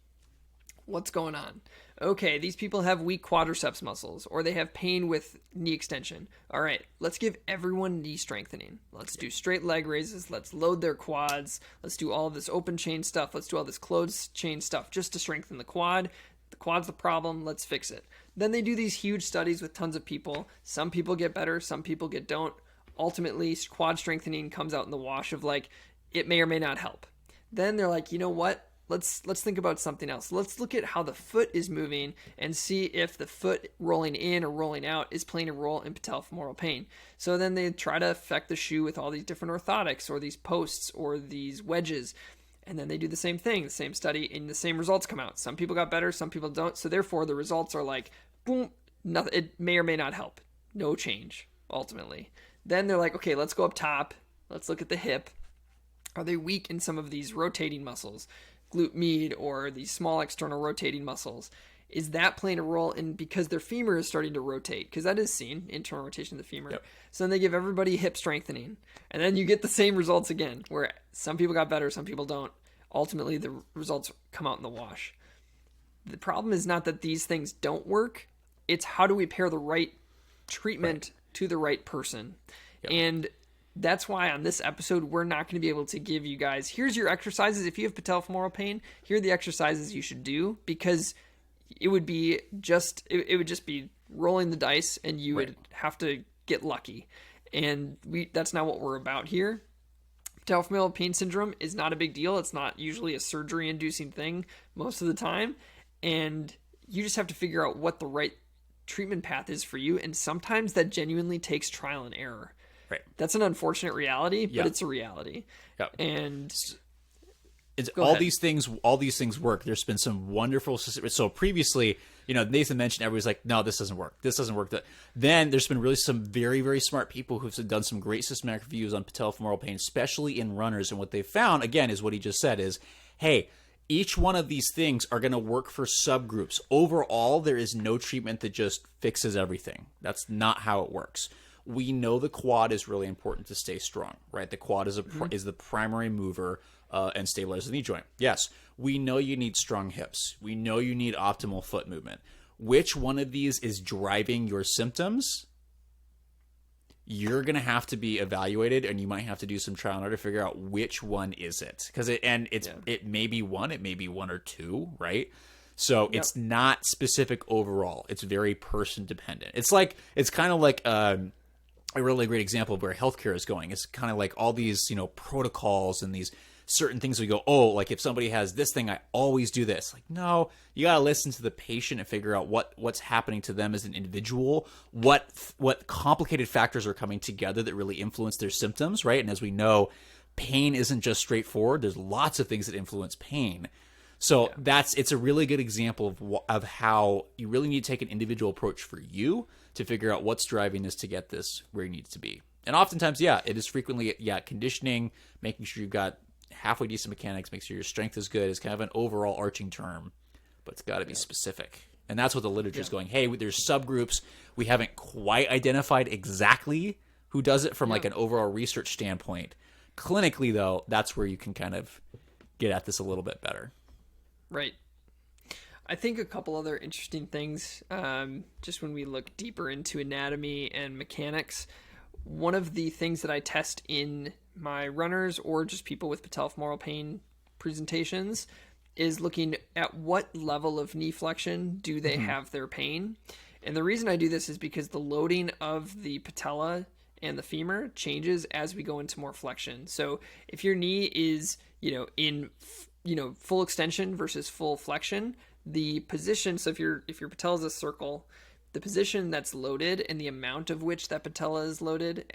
What's going on? Okay, these people have weak quadriceps muscles, or they have pain with knee extension. All right, let's give everyone knee strengthening. Let's do straight leg raises. Let's load their quads. Let's do all of this open chain stuff. Let's do all this closed chain stuff just to strengthen the quad. The quad's the problem. Let's fix it. Then they do these huge studies with tons of people. Some people get better. Some people don't. Ultimately, quad strengthening comes out in the wash of like, it may or may not help. Then they're like, you know what? Let's think about something else. Let's look at how the foot is moving and see if the foot rolling in or rolling out is playing a role in patellofemoral pain. So then they try to affect the shoe with all these different orthotics or these posts or these wedges. And then they do the same thing, the same study, and the same results come out. Some people got better, some people don't. So therefore, the results are like, boom, nothing. It may or may not help. No change, ultimately. Then they're like, okay, let's go up top. Let's look at the hip. Are they weak in some of these rotating muscles, glute med or these small external rotating muscles? Is that playing a role in, because their femur is starting to rotate? Because that is seen, internal rotation of the femur. Yep. So then they give everybody hip strengthening. And then you get the same results again, where some people got better, some people don't. Ultimately, the results come out in the wash. The problem is not that these things don't work. It's how do we pair the right treatment to the right person. Yep. And that's why on this episode, we're not going to be able to give you guys, here's your exercises. If you have patellofemoral pain, here are the exercises you should do, because it would be just, it would just be rolling the dice and you would have to get lucky. And that's not what we're about here. Patellofemoral pain syndrome is not a big deal. It's not usually a surgery inducing thing most of the time. And you just have to figure out what the right treatment path is for you. And sometimes that genuinely takes trial and error. Right. That's an unfortunate reality, but it's a reality. Yep. And these things work. There's been some wonderful, so previously, Nathan mentioned, everybody's like, no, this doesn't work. This doesn't work. Then there's been really some very, very smart people who've done some great systematic reviews on patellofemoral pain, especially in runners. And what they found, again, is what he just said is, hey, each one of these things are going to work for subgroups. Overall, there is no treatment that just fixes everything. That's not how it works. We know the quad is really important to stay strong, right? The quad is is the primary mover and stabilizes the knee joint. Yes, we know you need strong hips. We know you need optimal foot movement. Which one of these is driving your symptoms? You're going to have to be evaluated, and you might have to do some trial and error to figure out which one is it. Because it may be one, it may be one or two, right? So it's not specific overall. It's very person dependent. It's kind of like a really great example of where healthcare is going. It's kind of like all these, protocols and these certain things we go, oh, like if somebody has this thing, I always do this. Like, no, you got to listen to the patient and figure out what's happening to them as an individual, what complicated factors are coming together that really influence their symptoms, right? And as we know, pain isn't just straightforward. There's lots of things that influence pain. So it's a really good example of how you really need to take an individual approach for you to figure out what's driving this to get this where you need it to be. And oftentimes, it is frequently, conditioning, making sure you've got halfway decent mechanics, make sure your strength is good, is kind of an overall arching term, but it's got to be specific. And that's what the literature is going, hey, there's subgroups. We haven't quite identified exactly who does it from like an overall research standpoint. Clinically, though, that's where you can kind of get at this a little bit better. Right. I think a couple other interesting things, just when we look deeper into anatomy and mechanics, one of the things that I test in my runners or just people with patellofemoral pain presentations is looking at what level of knee flexion do they have their pain. And the reason I do this is because the loading of the patella and the femur changes as we go into more flexion. So if your knee is, in full extension versus full flexion, the position, so if your patella is a circle, the position that's loaded and the amount of which that patella is loaded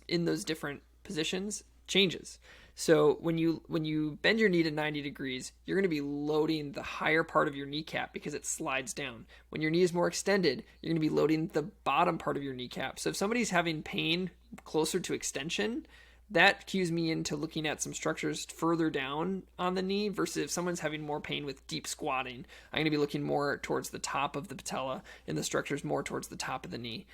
in those different positions changes. So when you bend your knee to 90 degrees, you're going to be loading the higher part of your kneecap because it slides down. When your knee is more extended, you're going to be loading the bottom part of your kneecap. So if somebody's having pain closer to extension, that cues me into looking at some structures further down on the knee versus if someone's having more pain with deep squatting, I'm going to be looking more towards the top of the patella and the structures more towards the top of the knee.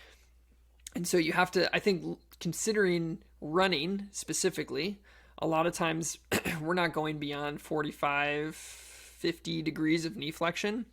And so you have to, I think, considering running specifically, a lot of times we're not going beyond 45, 50 degrees of knee flexion.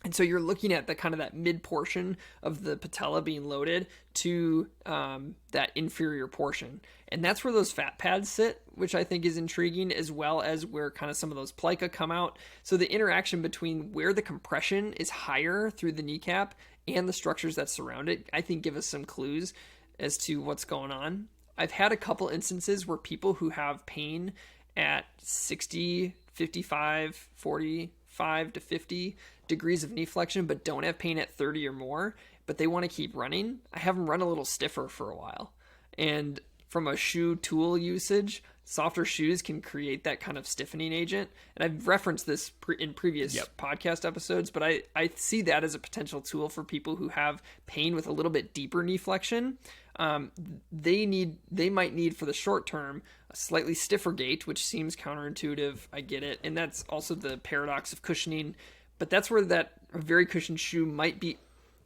And so you're looking at the kind of that mid portion of the patella being loaded to that inferior portion. And that's where those fat pads sit, which I think is intriguing, as well as where kind of some of those plica come out. So the interaction between where the compression is higher through the kneecap and the structures that surround it, I think give us some clues as to what's going on. I've had a couple instances where people who have pain at 60, 55, 45 to 50 degrees of knee flexion, but don't have pain at 30 or more, but they want to keep running, I have them run a little stiffer for a while. And from a shoe tool usage, softer shoes can create that kind of stiffening agent. And I've referenced this in previous podcast episodes, but I see that as a potential tool for people who have pain with a little bit deeper knee flexion. They might need for the short term a slightly stiffer gait, which seems counterintuitive. I get it, and that's also the paradox of cushioning. But that's where that a very cushioned shoe might be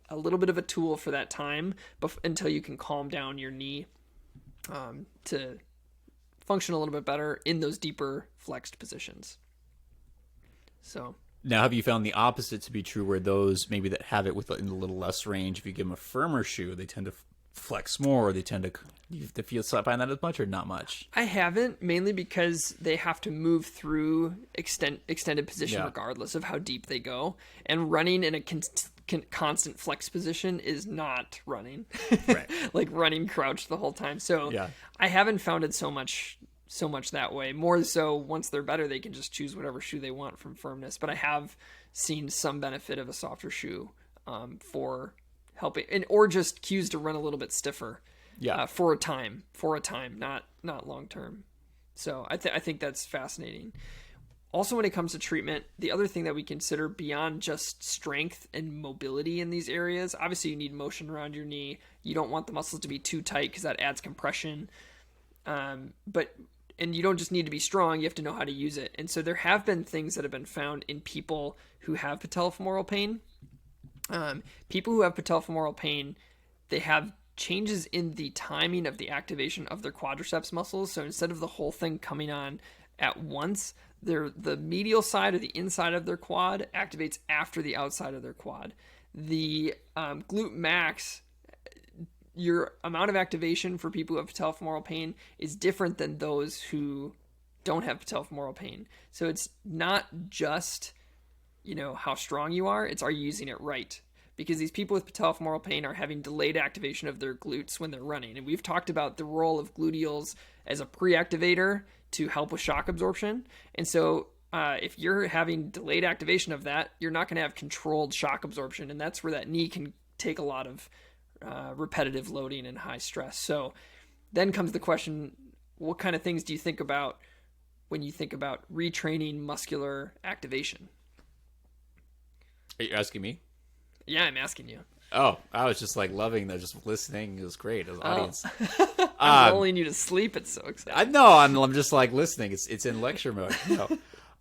a little bit of a tool for that time, until you can calm down your knee to function a little bit better in those deeper flexed positions. So now, have you found the opposite to be true, where those maybe that have it in a little less range, if you give them a firmer shoe, they tend to flex more, or they tend to, you feel find that as much or not much? I haven't, mainly because they have to move through extended position regardless of how deep they go, and running in a constant flex position is not running. Right. Like running crouched the whole time. So I haven't found it so much that way. More so, once they're better, they can just choose whatever shoe they want from firmness. But I have seen some benefit of a softer shoe for helping, or just cues to run a little bit stiffer. For a time, not long term. So I think that's fascinating. Also, when it comes to treatment, the other thing that we consider beyond just strength and mobility in these areas, obviously you need motion around your knee. You don't want the muscles to be too tight because that adds compression. And you don't just need to be strong, you have to know how to use it. And so there have been things that have been found in people who have patellofemoral pain. People who have patellofemoral pain, they have changes in the timing of the activation of their quadriceps muscles. So instead of the whole thing coming on at once, the medial side or the inside of their quad activates after the outside of their quad. The glute max, your amount of activation for people who have patellofemoral pain is different than those who don't have patellofemoral pain. So it's not just, how strong you are, it's are you using it right? Because these people with patellofemoral pain are having delayed activation of their glutes when they're running. And we've talked about the role of gluteals as a pre-activator to help with shock absorption. And so if you're having delayed activation of that, you're not going to have controlled shock absorption. And that's where that knee can take a lot of repetitive loading and high stress. So then comes the question, what kind of things do you think about when you think about retraining muscular activation? Are you asking me? Yeah, I'm asking you. Oh, I was just loving that, just listening. It was great as an audience. I'm lulling you to sleep. It's so exciting. I'm just listening. It's in lecture mode. No.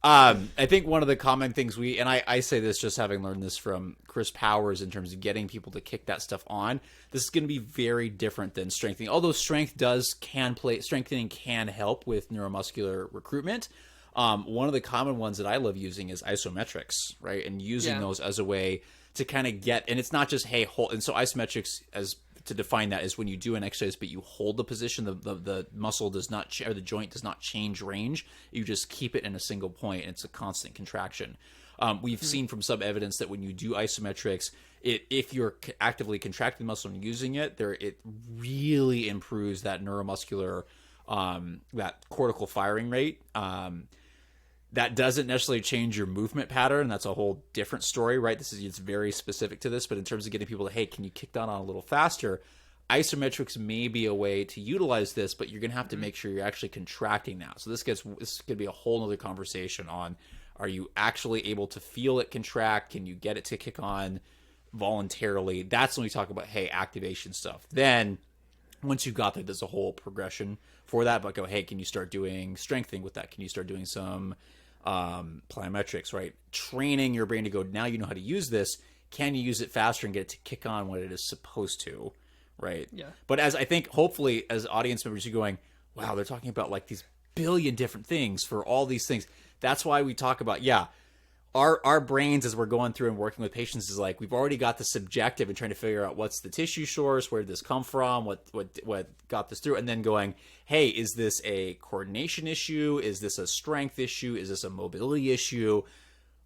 I think one of the common things I say this just having learned this from Chris Powers in terms of getting people to kick that stuff on. This is going to be very different than strengthening. Although strengthening can help with neuromuscular recruitment. One of the common ones that I love using is isometrics, right? And using those as a way to kind of and it's not just, hey, hold. And so isometrics, as to define that, is when you do an exercise, but you hold the position, the muscle does not, or the joint does not change range. You just keep it in a single point, and it's a constant contraction. We've seen from some evidence that when you do isometrics, if you're actively contracting the muscle and using it, it really improves that neuromuscular, that cortical firing rate. That doesn't necessarily change your movement pattern. That's a whole different story, right? It's very specific to this, but in terms of getting people to, hey, can you kick that on a little faster? Isometrics may be a way to utilize this, but you're going to have to make sure you're actually contracting now. So this going to be a whole other conversation on, are you actually able to feel it contract? Can you get it to kick on voluntarily? That's when we talk about, hey, activation stuff. Then once you got there, there's a whole progression for that. But go, hey, can you start doing strengthening with that? Can you start doing some plyometrics, right? Training your brain to go, now you know how to use this. Can you use it faster and get it to kick on what it is supposed to, right? Yeah. But as I think, hopefully, as audience members, you're going, wow, they're talking about these billion different things for all these things. That's why we talk about, our brains, as we're going through and working with patients, is we've already got the subjective and trying to figure out what's the tissue source, where did this come from, what got this through, and then going, hey, is this a coordination issue? Is this a strength issue? Is this a mobility issue?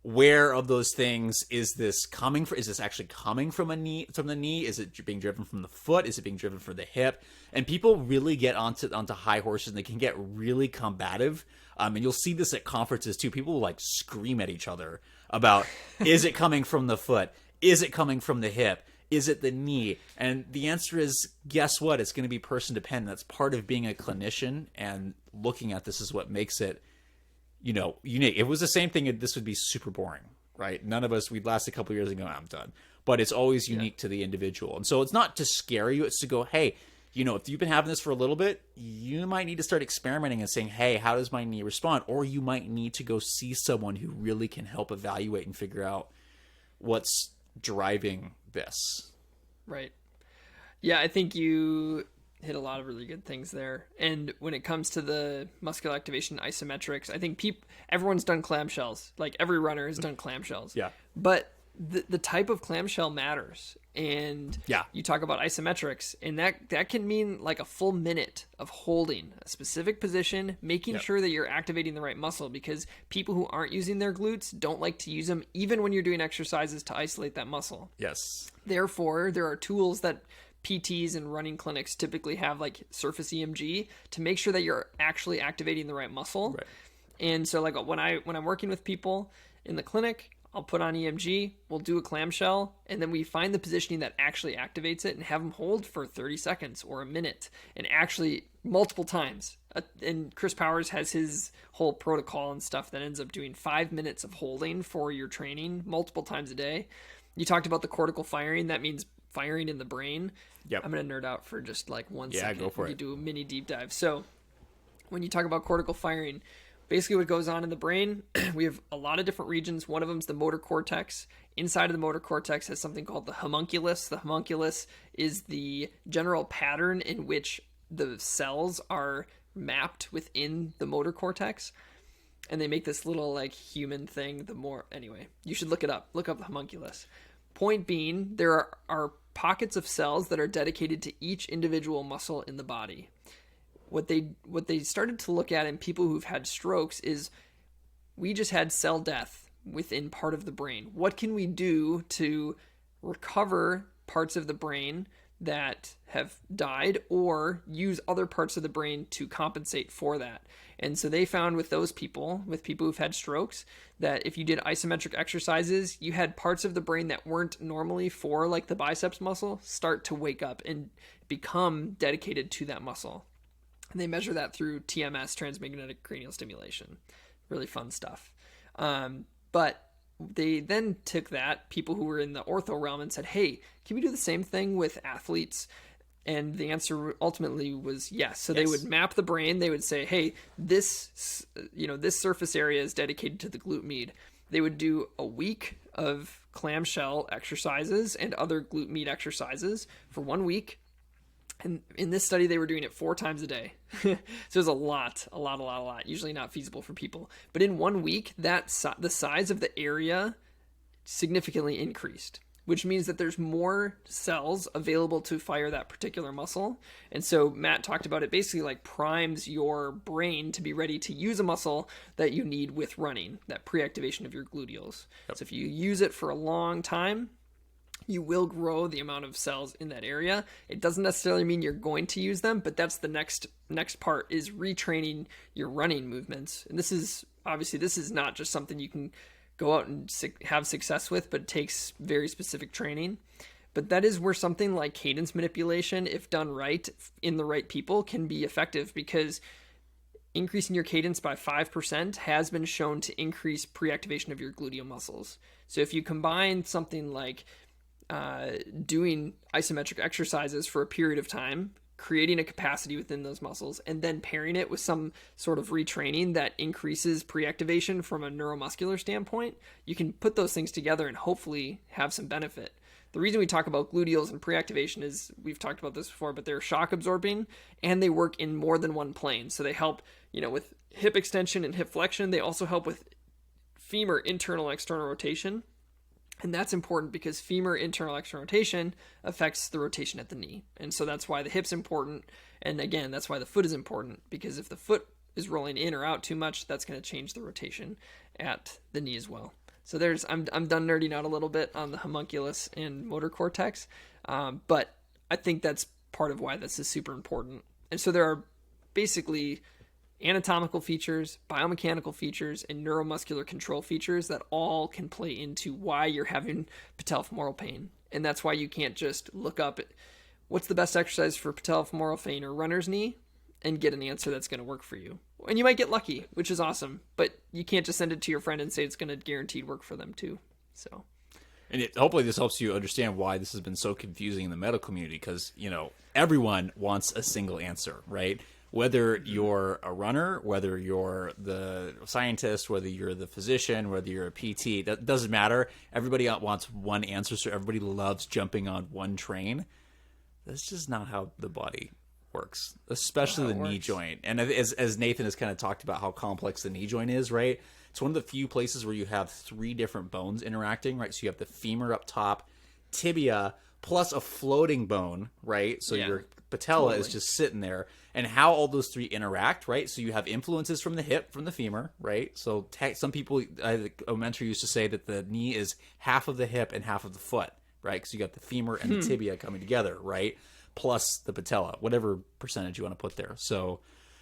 Where of those things is this coming from? Is this actually coming from the knee? Is it being driven from the foot? Is it being driven from the hip? And people really get onto high horses, and they can get really combative. And you'll see this at conferences too. People will scream at each other about, is it coming from the foot? Is it coming from the hip? Is it the knee? And the answer is, guess what? It's going to be person dependent. That's part of being a clinician, and looking at this is what makes it, unique. If it was the same thing, this would be super boring, right? None of us, we'd last a couple of years and go, I'm done. But it's always unique to the individual. And so it's not to scare you. It's to go, hey, if you've been having this for a little bit, you might need to start experimenting and saying, hey, how does my knee respond? Or you might need to go see someone who really can help evaluate and figure out what's driving this. Right. Yeah, I think you hit a lot of really good things there. And when it comes to the muscular activation isometrics, I think everyone's done clamshells. Like every runner has done clamshells. Yeah. But the type of clamshell matters. And you talk about isometrics, and that can mean like a full minute of holding a specific position, making sure that you're activating the right muscle, because people who aren't using their glutes don't like to use them even when you're doing exercises to isolate that muscle. Yes. Therefore, there are tools that PTs and running clinics typically have, like surface EMG, to make sure that you're actually activating the right muscle. Right. And so like when I'm working with people in the clinic, I'll put on EMG, we'll do a clamshell, and then we find the positioning that actually activates it and have them hold for 30 seconds or a minute, and actually multiple times. And Chris Powers has his whole protocol and stuff that ends up doing 5 minutes of holding for your training multiple times a day. You talked about the cortical firing. That means firing in the brain. Yep. I'm going to nerd out for just like 1 second. Yeah, go for it. You do a mini deep dive. So when you talk about cortical firing, basically what goes on in the brain, we have a lot of different regions. One of them is the motor cortex. Inside of the motor cortex has something called the homunculus. The homunculus is the general pattern in which the cells are mapped within the motor cortex. And they make this little like human thing. Anyway, you should look it up. Look up the homunculus. Point being, there are pockets of cells that are dedicated to each individual muscle in the body. What they started to look at in people who've had strokes is, we just had cell death within part of the brain. What can we do to recover parts of the brain that have died, or use other parts of the brain to compensate for that? And so they found with people who've had strokes, that if you did isometric exercises, you had parts of the brain that weren't normally for like the biceps muscle start to wake up and become dedicated to that muscle. And they measure that through TMS, transmagnetic cranial stimulation. Really fun stuff. But they then took that, people who were in the ortho realm, and said, hey, can we do the same thing with athletes? And the answer ultimately was yes. So they would map the brain. They would say, hey, this surface area is dedicated to the glute med. They would do a week of clamshell exercises and other glute med exercises for 1 week. And in this study, they were doing it 4 times a day. So it was a lot. Usually not feasible for people. But in 1 week, the size of the area significantly increased, which means that there's more cells available to fire that particular muscle. And so Matt talked about it, basically like primes your brain to be ready to use a muscle that you need with running, that pre-activation of your gluteals. Yep. So if you use it for a long time, you will grow the amount of cells in that area. It doesn't necessarily mean you're going to use them, but that's the next part, is retraining your running movements. And this is not just something you can go out and have success with, but it takes very specific training. But that is where something like cadence manipulation, if done right in the right people, can be effective, because increasing your cadence by 5% has been shown to increase pre-activation of your gluteal muscles. So if you combine something like doing isometric exercises for a period of time, creating a capacity within those muscles, and then pairing it with some sort of retraining that increases pre-activation from a neuromuscular standpoint, you can put those things together and hopefully have some benefit. The reason we talk about gluteals and pre-activation is, we've talked about this before, but they're shock absorbing and they work in more than one plane. So they help, with hip extension and hip flexion. They also help with femur internal external rotation. And that's important because femur internal external rotation affects the rotation at the knee. And so that's why the hip's important. And again, that's why the foot is important, because if the foot is rolling in or out too much, that's going to change the rotation at the knee as well. So I'm done nerding out a little bit on the homunculus and motor cortex. But I think that's part of why this is super important. And so there are basically anatomical features, biomechanical features, and neuromuscular control features that all can play into why you're having patellofemoral pain. And that's why you can't just look up at what's the best exercise for patellofemoral pain or runner's knee and get an answer that's going to work for you. And you might get lucky, which is awesome, but you can't just send it to your friend and say it's going to guaranteed work for them too. So And hopefully this helps you understand why this has been so confusing in the medical community, because, everyone wants a single answer, right? Whether you're a runner, whether you're the scientist, whether you're the physician, whether you're a PT, that doesn't matter. Everybody wants one answer, so everybody loves jumping on one train. That's just not how the body works, especially the knee joint. And as Nathan has kind of talked about how complex the knee joint is, right? It's one of the few places where you have 3 different bones interacting, right? So you have the femur up top, tibia, plus a floating bone, right? So your patella is just sitting there. And how all those 3 interact, right? So you have influences from the hip, from the femur, right? So some people, a mentor used to say that the knee is half of the hip and half of the foot, right? Because you got the femur and the tibia coming together, right? Plus the patella, whatever percentage you want to put there. So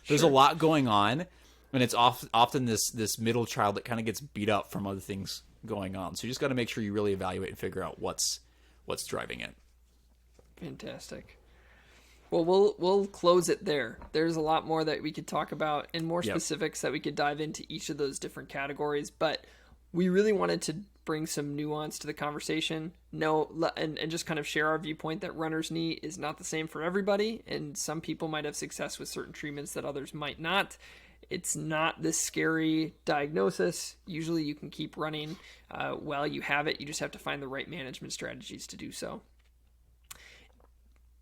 there's a lot going on, and it's often this middle child that kind of gets beat up from other things going on. So you just got to make sure you really evaluate and figure out what's driving it. Fantastic. Well, we'll close it there. There's a lot more that we could talk about and more specifics that we could dive into each of those different categories, but we really wanted to bring some nuance to the conversation. And just kind of share our viewpoint that runner's knee is not the same for everybody, and some people might have success with certain treatments that others might not. It's not this scary diagnosis. Usually you can keep running while you have it. You just have to find the right management strategies to do so.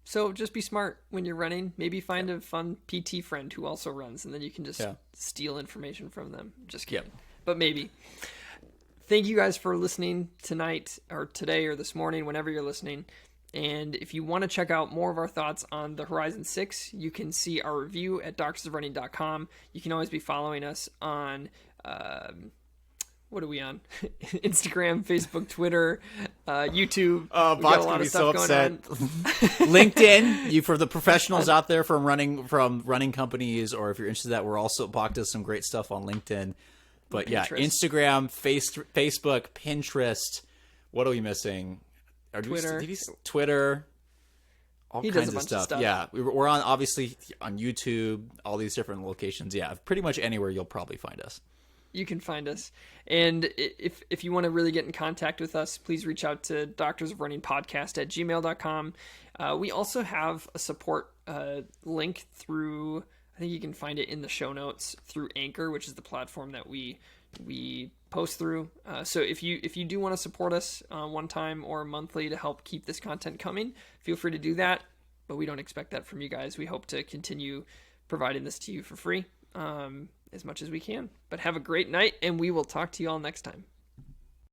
So just be smart when you're running. Maybe find a fun PT friend who also runs, and then you can just steal information from them. Just kidding. But maybe. Thank you guys for listening tonight or today or this morning, whenever you're listening. And if you want to check out more of our thoughts on the Horizon 6, you can see our review at doctorsofrunning.com. You can always be following us on... what are we on? Instagram, Facebook, Twitter, YouTube. Oh, Bob's gonna be so upset. LinkedIn, for the professionals out there from running companies, or if you're interested in that, Bach does some great stuff on LinkedIn. But Instagram, Facebook, Pinterest. What are we missing? Twitter. All kinds of stuff. Yeah, we're on, obviously, on YouTube, all these different locations. Yeah, pretty much anywhere you'll probably find us. You can find us. And if you want to really get in contact with us, please reach out to doctorsofrunningpodcast@gmail.com. We also have a support link through, I think you can find it in the show notes, through Anchor, which is the platform that we post through. So if you do want to support us one time or monthly to help keep this content coming, feel free to do that. But we don't expect that from you guys. We hope to continue providing this to you for free. As much as we can. But have a great night, and we will talk to you all next time.